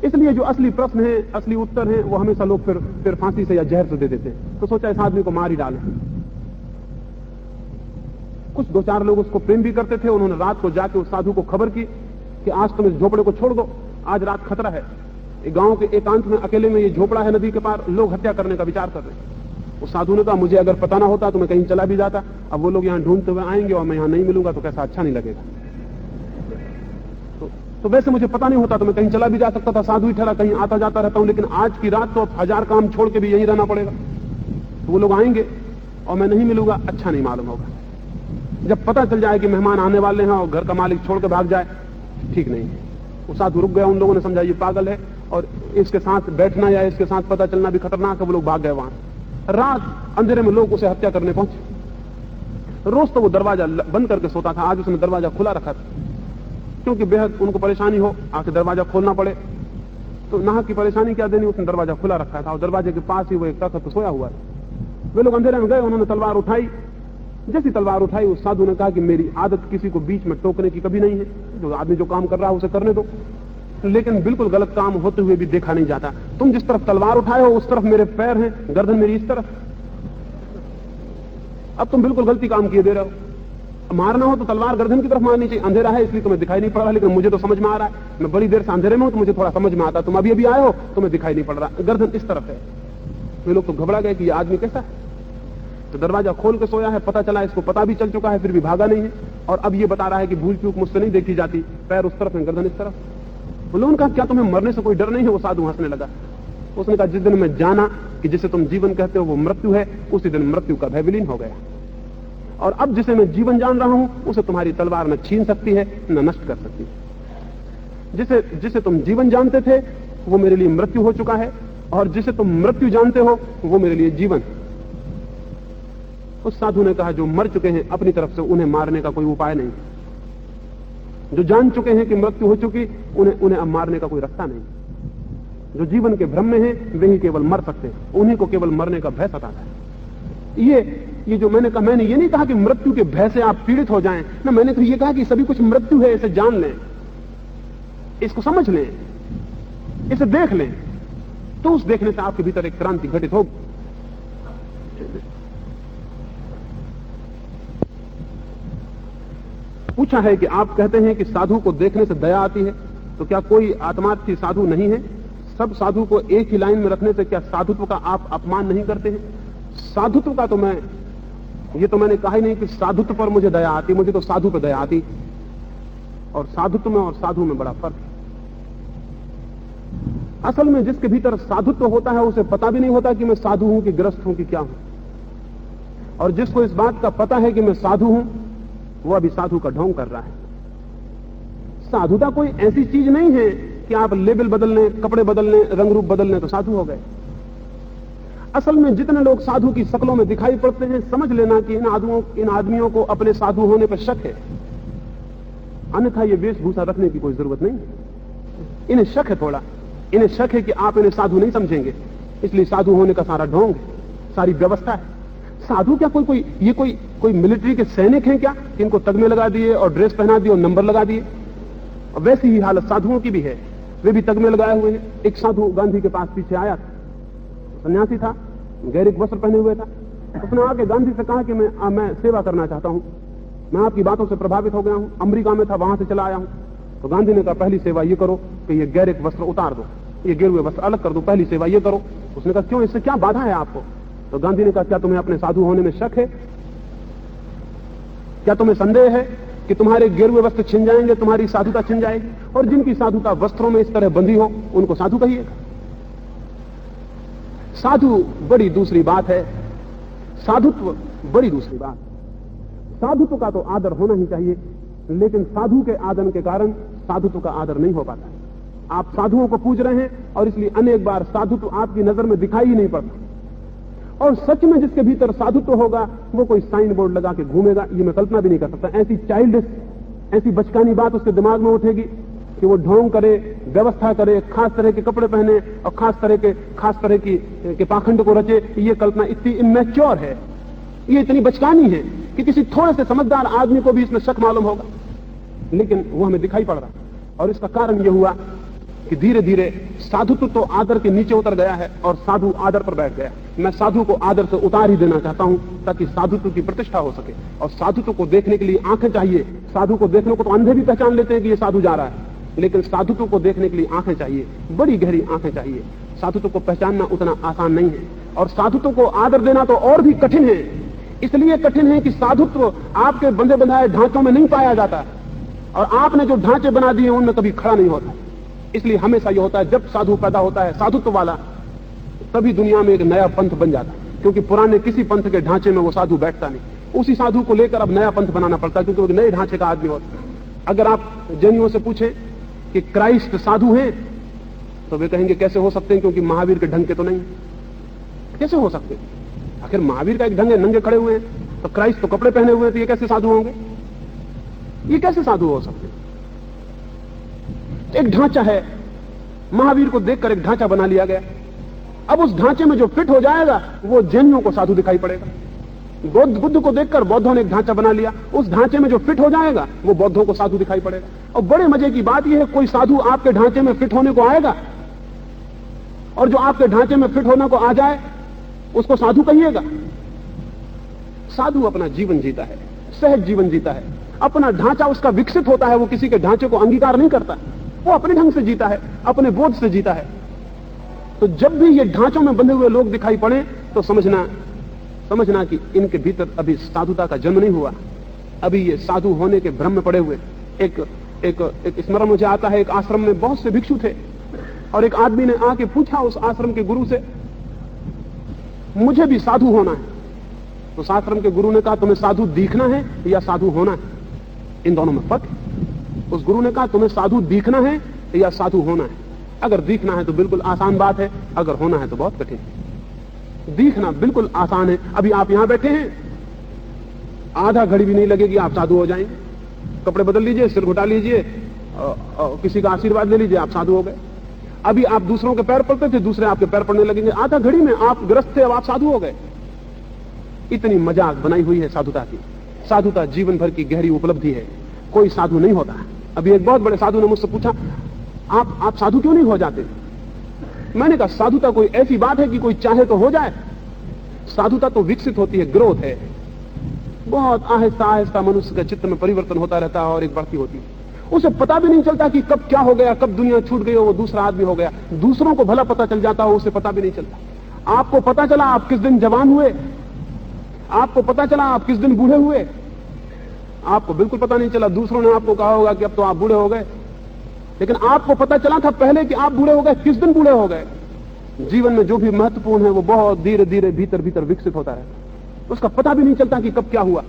इसलिए जो असली प्रश्न है, असली उत्तर है, वो हमेशा लोग फिर फांसी से या जहर से दे देते हैं। तो सोचा इस आदमी को मार ही डालें। कुछ 2-4 लोग उसको प्रेम भी करते थे। उन्होंने रात को जाके उस साधु को खबर की कि आज तुम इस झोपड़े को छोड़ दो, आज रात खतरा है। गांव के एकांत में अकेले में ये झोपड़ा है नदी के पार, लोग हत्या करने का विचार कर रहे हैं। उस साधु ने कहा मुझे अगर पता ना होता तो मैं कहीं चला भी जाता। अब वो लोग यहाँ ढूंढते हुए आएंगे और मैं यहाँ नहीं मिलूंगा तो कैसा अच्छा नहीं लगेगा। तो वैसे मुझे पता नहीं होता तो मैं कहीं चला भी जा सकता था, साधु ही ठहरा, कहीं आता जाता रहता हूं। लेकिन आज की रात तो अब 1000 काम छोड़ के भी यहीं रहना पड़ेगा। तो वो लोग आएंगे और मैं नहीं मिलूंगा, अच्छा नहीं मालूम होगा। जब पता चल जाए कि मेहमान आने वाले हैं और घर का मालिक छोड़ के भाग जाए, ठीक नहीं। वो साधु रुक गया। उन लोगों ने समझा ये पागल है और इसके साथ बैठना या इसके साथ पता चलना भी खतरनाक है। वो लोग भाग गए वहां। रात अंधेरे में लोग उसे हत्या करने पहुंचे। रोज तो वो दरवाजा बंद करके सोता था, आज उसने दरवाजा खुला रखा था, क्योंकि बेहद उनको परेशानी हो, आके दरवाजा खोलना पड़े। तो नाहक की परेशानी क्या देनी, उसने दरवाजा खुला रखा था और दरवाजे के पास ही वो एक तख्त सोया हुआ था। वे लोग अंधेरे में गए, उन्होंने तलवार उठाई। जैसी तलवार उठाई उस साधु ने कहा कि मेरी आदत किसी को बीच में टोकने की कभी नहीं है, जो आदमी जो काम कर रहा है उसे करने दो, लेकिन बिल्कुल गलत काम होते हुए भी देखा नहीं जाता। तुम जिस तरफ तलवार उठाए हो उस तरफ मेरे पैर हैं, गर्दन मेरी इस तरफ। अब तुम बिल्कुल गलती काम किए दे रहे हो। मारना हो तो तलवार गर्दन की तरफ मारनी चाहिए। अंधेरा है इसलिए तुम्हें दिखाई नहीं पड़ रहा, लेकिन मुझे तो समझ में आ रहा है। मैं बड़ी देर से अंधेरे में हूं तो मुझे थोड़ा समझ में आता। तुम अभी आए हो, तुम्हें दिखाई नहीं पड़ रहा, गर्दन इस तरफ है। वे लोग तो घबरा गए कि ये आदमी कैसा है। तो दरवाजा खोल के सोया है, पता चला इसको पता भी चल चुका है, फिर भी भागा नहीं है। और अब ये बता रहा है कि भूल चूक मुझसे नहीं देखी जाती, पैर उस तरफ है, गर्दन इस तरफ। उन्होंने कहा क्या तुम्हें मरने से कोई डर नहीं है? वो साधु हंसने लगा। उसने कहा जिस दिन मैं जाना कि जिसे तुम जीवन कहते हो वो मृत्यु है, उसी दिन मृत्यु का भय विलीन हो गया। और अब जिसे मैं जीवन जान रहा हूं उसे तुम्हारी तलवार न छीन सकती है न नष्ट कर सकती है। जिसे तुम जीवन जानते थे वो मेरे लिए मृत्यु हो चुका है, और जिसे तुम मृत्यु जानते हो वो मेरे लिए जीवन। उस साधु ने कहा जो मर चुके हैं अपनी तरफ से उन्हें मारने का कोई उपाय नहीं। जो जान चुके हैं कि मृत्यु हो चुकी, उन्हें अब मारने का कोई रास्ता नहीं। जो जीवन के भ्रम में हैं वे ही केवल मर सकते हैं, उन्हीं को केवल मरने का भय सताता है। ये जो मैंने कहा, मैंने ये नहीं कहा कि मृत्यु के भय से आप पीड़ित हो जाएं ना, मैंने तो ये कहा कि सभी कुछ मृत्यु है, इसे जान लें, इसको समझ लें, इसे देख लें, तो उस देखने से आपके भीतर एक क्रांति घटित होगी। पूछा है कि आप कहते हैं कि साधु को देखने से दया आती है, तो क्या कोई आत्मार्थी साधु नहीं है? सब साधु को एक ही लाइन में रखने से क्या साधुत्व का आप अपमान नहीं करते हैं? साधुत्व का तो मैंने कहा ही नहीं कि साधुत्व पर मुझे दया आती, मुझे तो साधु पर दया आती। और साधुत्व में और साधु में बड़ा फर्क है। असल में जिसके भीतर साधुत्व होता है उसे पता भी नहीं होता कि मैं साधु हूं कि ग्रस्त हूं कि क्या हूं। और जिसको इस बात का पता है कि मैं साधु हूं, वो अभी साधु का ढोंग कर रहा है। साधुता कोई ऐसी चीज नहीं है कि आप लेबल बदल लें, कपड़े बदल लें, रंग रूप बदल लें तो साधु हो गए। असल में जितने लोग साधु की शक्लों में दिखाई पड़ते हैं, समझ लेना कि इन आदमियों को अपने साधु होने पर शक है, अन्यथा ये वेशभूषा रखने की कोई जरूरत नहीं है। इन्हें शक है, थोड़ा इन्हें शक है कि आप इन्हें साधु नहीं समझेंगे, इसलिए साधु होने का सारा ढोंग है, सारी व्यवस्था है। साधु क्या कोई मिलिट्री के सैनिक हैं क्या, कि इनको तगमे लगा दिए और ड्रेस पहना दिए और नंबर लगा दिए? और वैसी ही हालत साधुओं की भी है, वे भी तगमे लगाए हुए हैं। एक साधु गांधी के पास पीछे आया था, सन्यासी था, गैरिक वस्त्र पहने हुए था। उसने आके गांधी से कहा कि मैं सेवा करना चाहता हूं, मैं आपकी बातों से प्रभावित हो गया हूं, अमेरिका में था, वहां से चला आया हूं। तो गांधी ने कहा पहली सेवा ये करो कि ये गैरिक वस्त्र उतार दो, ये गेरुए वस्त्र अलग कर दो, पहली सेवा ये करो। उसने कहा क्यों, इससे क्या बाधा है आपको? तो गांधी ने कहा क्या तुम्हें अपने साधु होने में शक है? क्या तुम्हें संदेह है कि तुम्हारे गेरुए वस्त्र छिन जाएंगे, तुम्हारी साधुता छिन जाएगी? और जिनकी साधुता वस्त्रों में इस तरह बंधी हो उनको साधु कहिएगा। साधु बड़ी दूसरी बात है, साधुत्व बड़ी दूसरी बात। साधुत्व का तो आदर होना ही चाहिए, लेकिन साधु के आदर के कारण साधुत्व का आदर नहीं हो पाता। आप साधुओं को पूज रहे हैं और इसलिए अनेक बार साधुत्व आपकी नजर में दिखाई ही नहीं पड़ता। और सच में जिसके भीतर साधुत्व होगा वो कोई साइन बोर्ड लगा के घूमेगा, ये मैं कल्पना भी नहीं कर सकता। ऐसी चाइल्डिश, ऐसी बचकानी बात उसके दिमाग में उठेगी कि वो ढोंग करे, व्यवस्था करे, खास तरह के कपड़े पहने और खास तरह की पाखंड को रचे। ये कल्पना इतनी इमेच्योर है, ये इतनी बचकानी है कि किसी थोड़े से समझदार आदमी को भी इसमें शक मालूम होगा, लेकिन वो हमें दिखाई पड़ रहा। और इसका कारण यह हुआ कि धीरे धीरे साधुत्व तो आदर के नीचे उतर गया है और साधु आदर पर बैठ गया। मैं साधु को आदर से उतार ही देना चाहता हूं ताकि साधुत्व की प्रतिष्ठा हो सके। और साधुत्व को देखने के लिए आंखें चाहिए। साधु को देखने को तो अंधे भी पहचान लेते हैं कि ये साधु जा रहा है, लेकिन साधुत्व को देखने के लिए आंखें चाहिए, बड़ी गहरी आंखें चाहिए। साधुत्व को पहचानना उतना आसान नहीं है, और साधुत्व को आदर देना तो और भी कठिन है। इसलिए कठिन है कि साधुत्व आपके बंधे बंधाए ढांचों में नहीं पाया जाता, और आपने जो ढांचे बना दिए उनमें कभी खड़ा नहीं होता। इसलिए हमेशा यह होता है जब साधु पैदा होता है साधुत्व वाला, तभी दुनिया में एक नया पंथ बन जाता है, क्योंकि पुराने किसी पंथ के ढांचे में वो साधु बैठता नहीं। उसी साधु को लेकर अब नया पंथ बनाना पड़ता है, क्योंकि वो नए ढांचे का आदमी होता है। अगर आप जैनियों से पूछें कि क्राइस्ट साधु हैं, तो वे कहेंगे कैसे हो सकते हैं, क्योंकि महावीर के ढंग के तो नहीं। कैसे हो सकते? आखिर महावीर का एक ढंग है, नंगे खड़े हुए हैं, तो क्राइस्ट तो कपड़े पहने हुए हैं, तो ये कैसे साधु होंगे? ये कैसे साधु हो सकते? एक ढांचा है, महावीर को देखकर एक ढांचा बना लिया गया। अब उस ढांचे में जो फिट हो जाएगा वो जैनियों को साधु दिखाई पड़ेगा। बुद्ध को देखकर बौद्धों ने एक ढांचा बना लिया, उस ढांचे में जो फिट हो जाएगा वो बौद्धों को साधु दिखाई पड़ेगा। और बड़े मजे की बात यह है, कोई साधु आपके ढांचे में फिट होने को आएगा, और जो आपके ढांचे में फिट होने को आ जाए उसको साधु कहिएगा। साधु अपना जीवन जीता है, सहज जीवन जीता है, अपना ढांचा उसका विकसित होता है, वो किसी के ढांचे को अंगीकार नहीं करता, वो अपने ढंग से जीता है, अपने बोध से जीता है। तो जब भी ये ढांचों में बंधे हुए लोग दिखाई पड़े तो समझना कि इनके भीतर अभी साधुता का जन्म नहीं हुआ, अभी ये साधु होने के भ्रम में पड़े हुए। एक स्मरण मुझे आता है, एक आश्रम में बहुत से भिक्षु थे, और एक आदमी ने आके पूछा उस आश्रम के गुरु से, मुझे भी साधु होना है। तो उस आश्रम के गुरु ने कहा, तुम्हें साधु दिखना है या साधु होना है? इन दोनों में फर्क है। उस गुरु ने कहा, तुम्हें साधु दिखना है या साधु होना है? अगर दिखना है तो बिल्कुल आसान बात है, अगर होना है तो बहुत कठिन है। दिखना बिल्कुल आसान है, अभी आप यहां बैठे हैं, आधा घड़ी भी नहीं लगेगी आप साधु हो जाएंगे। कपड़े बदल लीजिए, सिर घुटा लीजिए, किसी का आशीर्वाद ले लीजिए, आप साधु हो गए। अभी आप दूसरों के पैर पड़ते थे, दूसरे आपके पैर पड़ने लगेंगे, आधा घड़ी में आप ग्रस्त थे, अब आप साधु हो गए। इतनी मजाक बनाई हुई है साधुता की। साधुता जीवन भर की गहरी उपलब्धि है, कोई साधु नहीं होता। अभी एक बहुत बड़े साधु ने मुझसे पूछा, आप साधु क्यों नहीं हो जाते? मैंने कहा, साधुता कोई ऐसी बात है कि कोई चाहे तो हो जाए? साधुता तो विकसित होती है, ग्रोथ है। बहुत आहिस्ता आहिस्ता मनुष्य के चित्त में परिवर्तन होता रहता है और एक बढ़ती होती है। उसे पता भी नहीं चलता कि कब क्या हो गया, कब दुनिया छूट गई हो, वो दूसरा आदमी हो गया। दूसरों को भला पता चल जाता हो, उसे पता भी नहीं चलता। आपको पता चला आप किस दिन जवान हुए, आपको पता चला आप किस दिन बूढ़े हुए, आपको बिल्कुल पता नहीं चला। दूसरों ने आपको कहा होगा कि अब तो आप बूढ़े हो गए, लेकिन आपको पता चला था पहले कि आप बूढ़े हो गए। किस दिन बूढ़े हो गए? जीवन में जो भी महत्वपूर्ण है वो बहुत धीरे धीरे भीतर भीतर विकसित होता रहता है, उसका पता भी नहीं चलता कि कब क्या हुआ।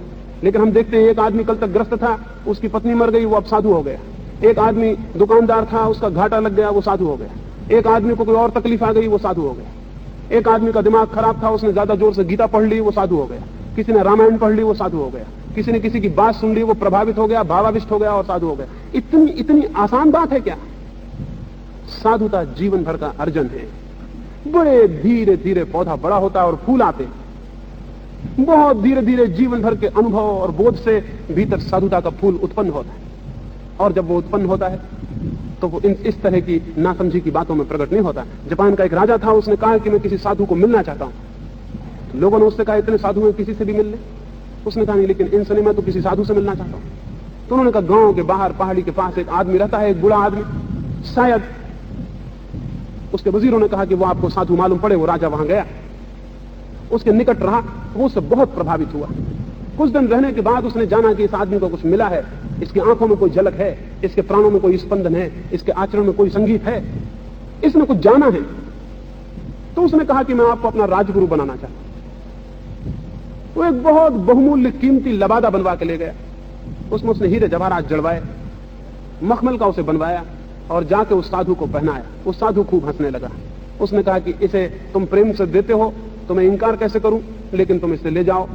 लेकिन हम देखते हैं, एक आदमी कल तक ग्रस्त था, उसकी पत्नी मर गई, वो अब साधु हो गया। एक आदमी दुकानदार था, उसका घाटा लग गया, वो साधु हो गया। एक आदमी को कोई और तकलीफ आ गई, वो साधु हो गया। एक आदमी का दिमाग खराब था, उसने ज्यादा जोर से गीता पढ़ ली, वो साधु हो गया। किसी ने रामायण पढ़ ली, वो साधु हो गया। किसी ने किसी की बात सुन ली, वो प्रभावित हो गया, भावाविष्ट हो गया और साधु हो गया। इतनी इतनी आसान बात है क्या? साधुता जीवन भर का अर्जन है। बड़े धीरे धीरे पौधा बड़ा होता है और फूल आते, बहुत धीरे धीरे जीवन भर के अनुभव और बोध से भीतर साधुता का फूल उत्पन्न होता है। और जब वो उत्पन्न होता है तो वो इस तरह की नासमझी की बातों में प्रकट नहीं होता। जापान का एक राजा था, उसने कहा कि मैं किसी साधु को मिलना चाहता हूं। लोगों ने उससे कहा, इतने साधु हैं, किसी से भी मिल ले। उसने कहा, नहीं, लेकिन इनसे नहीं, मैं तो किसी साधु से मिलना चाहता हूं। तो उन्होंने कहा, गांव के बाहर पहाड़ी के पास एक आदमी रहता है, एक बूढ़ा आदमी, शायद। उसके वजीरों ने कहा कि वो आपको साधु मालूम पड़े। वो राजा वहां गया, उसके निकट रहा, वो उससे बहुत प्रभावित हुआ। कुछ दिन रहने के बाद उसने जाना कि इस आदमी को कुछ मिला है, इसकी आंखों में कोई झलक है, इसके प्राणों में कोई स्पंदन है, इसके आचरण में कोई संगीत है, इसने कुछ जाना है। तो उसने कहा कि मैं आपको अपना राजगुरु बनाना चाहता हूं। वो एक बहुत बहुमूल्य कीमती लबादा बनवा के ले गया। उसमें उसने हीरे जवाहरात जड़वाए, मखमल का उसे बनवाया और जाके उस साधु को पहनाया। उस साधु खूब हंसने लगा। उसने कहा कि इसे तुम प्रेम से देते हो तो मैं इनकार कैसे करूं, लेकिन तुम इसे ले जाओ,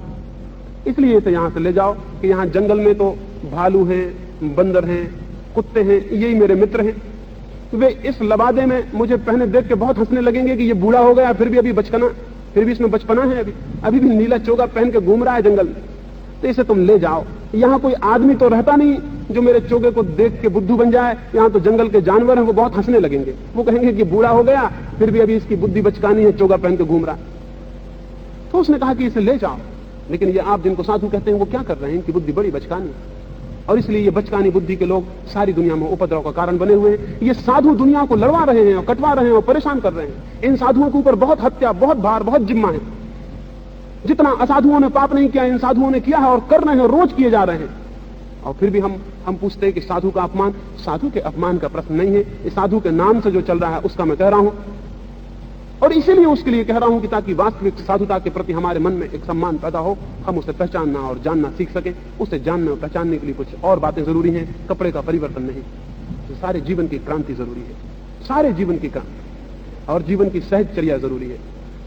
इसलिए इसे यहां से ले जाओ कि यहां जंगल में तो भालू हैं, बंदर हैं, कुत्ते हैं, यही मेरे मित्र हैं। वे इस लबादे में मुझे पहने देख के बहुत हंसने लगेंगे कि ये बूढ़ा हो गया, फिर भी अभी बचपना, फिर भी इसमें बचपना है, अभी भी नीला चोगा पहन के घूम रहा है जंगल में। तो इसे तुम ले जाओ। यहां कोई आदमी तो रहता नहीं जो मेरे चोगे को देख के बुद्धू बन जाए। यहां तो जंगल के जानवर हैं, वो बहुत हंसने लगेंगे। वो कहेंगे कि बूढ़ा हो गया, फिर भी अभी इसकी बुद्धि बचकानी है, चोगा पहन के घूम रहा। तो उसने कहा कि इसे ले जाओ, लेकिन ये आप जिनको साधु कहते हैं वो क्या कर रहे हैं, इनकी बुद्धि बड़ी बचकानी है, और इसलिए ये बचकानी बुद्धि के लोग सारी दुनिया में उपद्रव का कारण बने हुए हैं। ये साधु दुनिया को लड़वा रहे हैं और कटवा रहे हैं और परेशान कर रहे हैं। इन साधुओं के ऊपर बहुत हत्या, बहुत भार, बहुत जिम्मा है। जितना असाधुओं ने पाप नहीं किया, इन साधुओं ने किया है और कर रहे हैं, रोज किए जा रहे हैं। और फिर भी हम पूछते हैं कि साधु का अपमान। साधु के अपमान का प्रश्न नहीं है, इस साधु के नाम से जो चल रहा है उसका मैं कह रहा हूं, और इसीलिए उसके लिए कह रहा हूं कि ताकि वास्तविक साधुता के प्रति हमारे मन में एक सम्मान पैदा हो, हम उसे पहचानना और जानना सीख सकें। उसे जानने और पहचानने के लिए कुछ और बातें जरूरी हैं, कपड़े का परिवर्तन नहीं। तो सारे जीवन की क्रांति जरूरी है, सारे जीवन की क्रांति, और जीवन की सहजचर्या जरूरी है।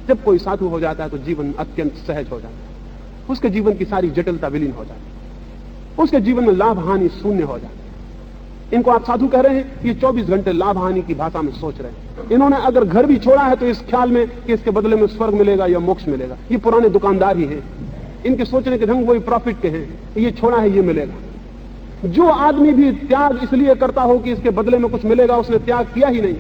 जब कोई साधु हो जाता है तो जीवन अत्यंत सहज हो जाता है, उसके जीवन की सारी जटिलता विलीन हो जाती है, उसके जीवन में लाभ हानि शून्य हो जाती है। इनको आप साधु कह रहे हैं, ये 24 घंटे लाभ हानि की भाषा में सोच रहे हैं। इन्होंने अगर घर भी छोड़ा है तो इस ख्याल में कि इसके बदले में स्वर्ग मिलेगा या मोक्ष मिलेगा। ये पुराने दुकानदार ही हैं, इनके सोचने के ढंग वही प्रॉफिट के हैं। ये छोड़ा है, ये मिलेगा। जो आदमी भी त्याग इसलिए करता हो कि इसके बदले में कुछ मिलेगा, उसने त्याग किया ही नहीं,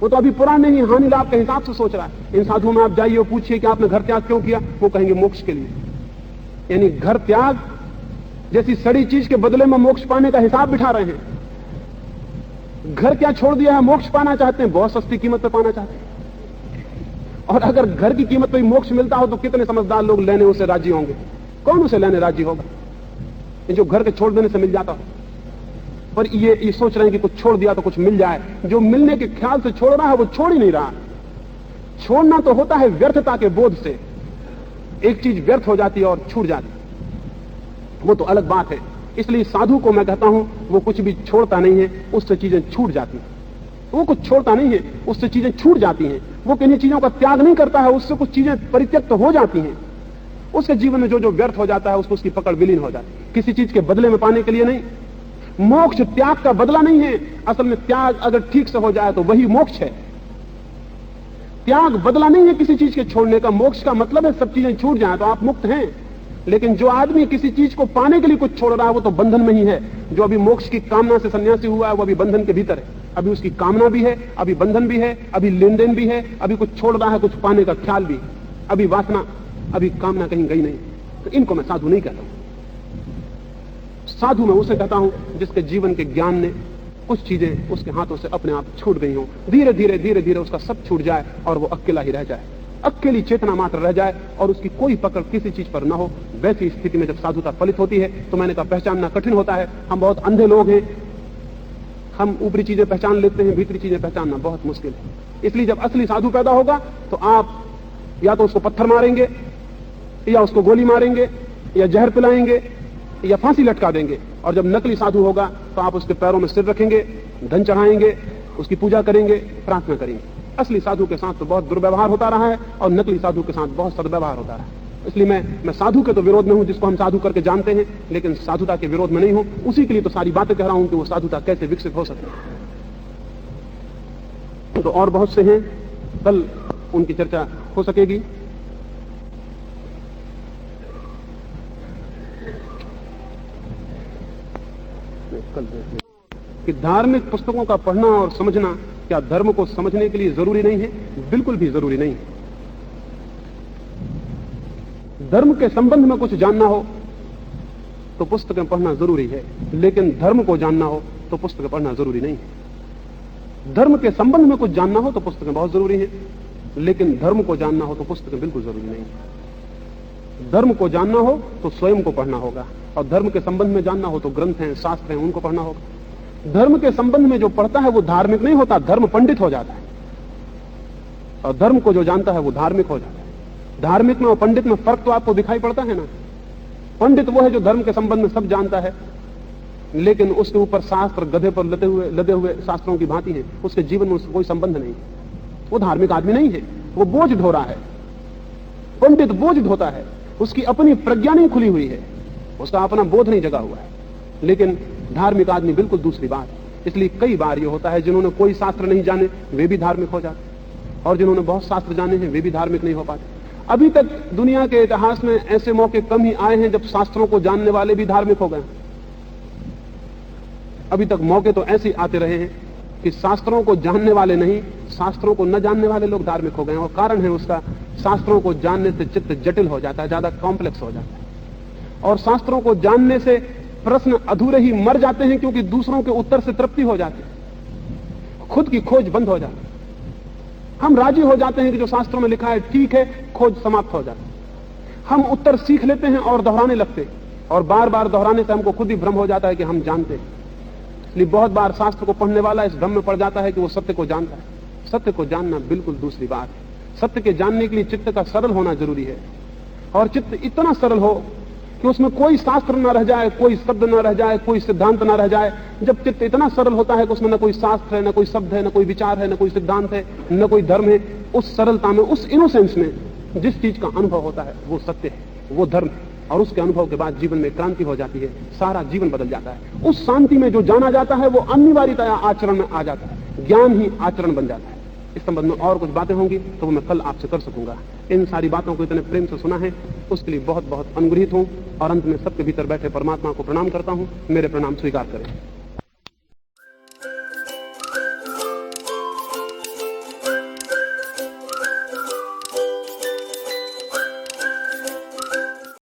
वो तो अभी पुराने ही हानि लाभ के हिसाब से सोच रहा है। इन साधुओं में आप जाइए और पूछिए कि आपने घर त्याग क्यों किया, वो कहेंगे मोक्ष के लिए। यानी घर त्याग जैसी सड़ी चीज के बदले में मोक्ष पाने का हिसाब बिठा रहे हैं। घर क्या छोड़ दिया है, मोक्ष पाना चाहते हैं, बहुत सस्ती कीमत पे पाना चाहते हैं। और अगर घर की कीमत पे मोक्ष मिलता हो तो कितने समझदार लोग लेने उसे राजी होंगे। कौन उसे लेने राजी होगा जो घर के छोड़ देने से मिल जाता हो। पर ये सोच रहे हैं कि कुछ छोड़ दिया तो कुछ मिल जाए। जो मिलने के ख्याल से छोड़ रहा है वो छोड़ ही नहीं रहा। छोड़ना तो होता है व्यर्थता के बोध से। एक चीज व्यर्थ हो जाती है और छूट जाती है, वो तो अलग बात है। इसलिए साधु को मैं कहता हूं वो कुछ भी छोड़ता नहीं है, उससे चीजें छूट जाती हैं। वो कुछ छोड़ता नहीं है, उससे चीजें छूट जाती हैं। वो किन्हीं चीजों का त्याग नहीं करता है, उससे कुछ चीजें परित्यक्त हो जाती हैं। उसके जीवन में जो जो व्यर्थ हो जाता है उसको उसकी पकड़ विलीन हो जाती है, किसी चीज के बदले में पाने के लिए नहीं। मोक्ष त्याग का बदला नहीं है, असल में त्याग अगर ठीक से हो जाए तो वही मोक्ष है। त्याग बदला नहीं है किसी चीज के छोड़ने का। मोक्ष का मतलब है सब चीजें छूट जाए तो आप मुक्त हैं। लेकिन जो आदमी किसी चीज को पाने के लिए कुछ छोड़ रहा है वो तो बंधन में ही है। जो अभी मोक्ष की कामना से सन्यासी हुआ है वो अभी बंधन के भीतर है। अभी उसकी कामना भी है, अभी बंधन भी है, अभी लेन देन भी है, अभी कुछ छोड़ रहा है, कुछ पाने का ख्याल भी, अभी वासना, अभी कामना कहीं गई नहीं। तो इनको मैं साधु नहीं कहता हूं। साधु मैं उसे कहता हूं जिसके जीवन के ज्ञान ने कुछ चीजें उसके हाथों से अपने आप छूट गई हों, धीरे धीरे धीरे धीरे उसका सब छूट जाए और वो अकेला ही रह जाए, अकेली चेतना मात्र रह जाए और उसकी कोई पकड़ किसी चीज पर न हो। वैसी स्थिति में जब साधुता फलित होती है तो मैंने कहा पहचानना कठिन होता है। हम बहुत अंधे लोग हैं, हम ऊपरी चीजें पहचान लेते हैं, भीतरी चीजें पहचानना बहुत मुश्किल है। इसलिए जब असली साधु पैदा होगा तो आप या तो उसको पत्थर मारेंगे या उसको गोली मारेंगे या जहर पिलाएंगे या फांसी लटका देंगे। और जब नकली साधु होगा तो आप उसके पैरों में सिर रखेंगे, धन चढ़ाएंगे, उसकी पूजा करेंगे, प्रार्थना करेंगे। असली साधु के साथ तो बहुत दुर्व्यवहार होता रहा है और नकली साधु के साथ बहुत सद्व्यवहार होता रहा है। इसलिए मैं साधु के तो विरोध में हूं जिसको हम साधु करके जानते हैं, लेकिन साधुता के विरोध में नहीं हूं। उसी के लिए तो सारी बातें कह रहा हूं कि वो साधुता कैसे विकसित हो सके। तो और बहुत से हैं, कल उनकी चर्चा हो सकेगी। कि धार्मिक पुस्तकों का पढ़ना और समझना क्या धर्म को समझने के लिए जरूरी नहीं है? बिल्कुल भी जरूरी नहीं है। धर्म के संबंध में कुछ जानना हो तो पुस्तकें पढ़ना जरूरी है, लेकिन धर्म को जानना हो तो पुस्तकें पढ़ना जरूरी नहीं है। धर्म के संबंध में कुछ जानना हो तो पुस्तकें बहुत जरूरी है, लेकिन धर्म को जानना हो तो पुस्तकें बिल्कुल जरूरी नहीं है। धर्म को जानना हो तो स्वयं को पढ़ना होगा, और धर्म के संबंध में जानना हो तो ग्रंथ हैं, शास्त्र हैं, उनको पढ़ना होगा। धर्म के संबंध में जो पढ़ता है वो धार्मिक नहीं होता, धर्म पंडित हो जाता है। और धर्म को जो जानता है वो धार्मिक हो जाता है। धार्मिक में और पंडित में फर्क तो आपको दिखाई पड़ता है ना। पंडित वो है जो धर्म के संबंध में सब जानता है, लेकिन उसके ऊपर शास्त्र गधे पर लदे हुए शास्त्रों की भांति है, उसके जीवन में उसका कोई संबंध नहीं। वो धार्मिक आदमी नहीं है, वो बोझ ढो रहा है। पंडित बोझ ढोता है, उसकी अपनी प्रज्ञा नहीं खुली हुई है, उसका अपना बोध नहीं जगा हुआ है। लेकिन धार्मिक आदमी बिल्कुल दूसरी बात है। इसलिए कई बार ये होता है जिन्होंने कोई शास्त्र नहीं जाने वे भी धार्मिक हो जाते, और जिन्होंने बहुत शास्त्र जाने हैं वे भी धार्मिक नहीं हो पाते। अभी तक दुनिया के इतिहास में ऐसे मौके कम ही आए हैं जब शास्त्रों को जानने वाले भी धार्मिक हो गए। अभी तक मौके तो ऐसे आते रहे हैं कि शास्त्रों को जानने वाले नहीं, शास्त्रों को न जानने वाले लोग धार्मिक हो गए। और कारण है उसका, शास्त्रों को जानने से चित्त जटिल हो जाता है, ज्यादा कॉम्प्लेक्स हो जाता है। और शास्त्रों को जानने से प्रश्न अधूरे ही मर जाते हैं, क्योंकि दूसरों के उत्तर से तृप्ति हो जाती है, खुद की खोज बंद हो जाती है। हम राजी हो जाते हैं कि जो शास्त्रों में लिखा है ठीक है, खोज समाप्त हो जाती है। हम उत्तर सीख लेते हैं और दोहराने लगते हैं, और बार बार दोहराने से हमको खुद ही भ्रम हो जाता है कि हम जानते हैं। इसलिए बहुत बार शास्त्र को पढ़ने वाला इस भ्रम में पड़ जाता है कि वो सत्य को जानता है। सत्य को जानना बिल्कुल दूसरी बात है। सत्य के जानने के लिए चित्त का सरल होना जरूरी है, और चित्त इतना सरल हो कि उसमें कोई शास्त्र न रह जाए, कोई शब्द न रह जाए, कोई सिद्धांत न रह जाए। जब चित्त इतना सरल होता है कि उसमें न कोई शास्त्र है, न कोई शब्द है, न कोई विचार है, न कोई सिद्धांत है, न कोई धर्म है, उस सरलता में, उस इनोसेंस में जिस चीज का अनुभव होता है वो सत्य है, वो धर्म है। और उसके अनुभव के बाद जीवन में क्रांति हो जाती है, सारा जीवन बदल जाता है। उस शांति में जो जाना जाता है वो अनिवार्यतया आचरण में आ जाता है। ज्ञान ही आचरण बन जाता है। इस संबंध में और कुछ बातें होंगी तो वो मैं कल आपसे कर सकूंगा। इन सारी बातों को इतने प्रेम से सुना है उसके लिए बहुत बहुत अनुग्रहित हूं, और अंत में सबके भीतर बैठे परमात्मा को प्रणाम करता हूं। मेरे प्रणाम स्वीकार करें।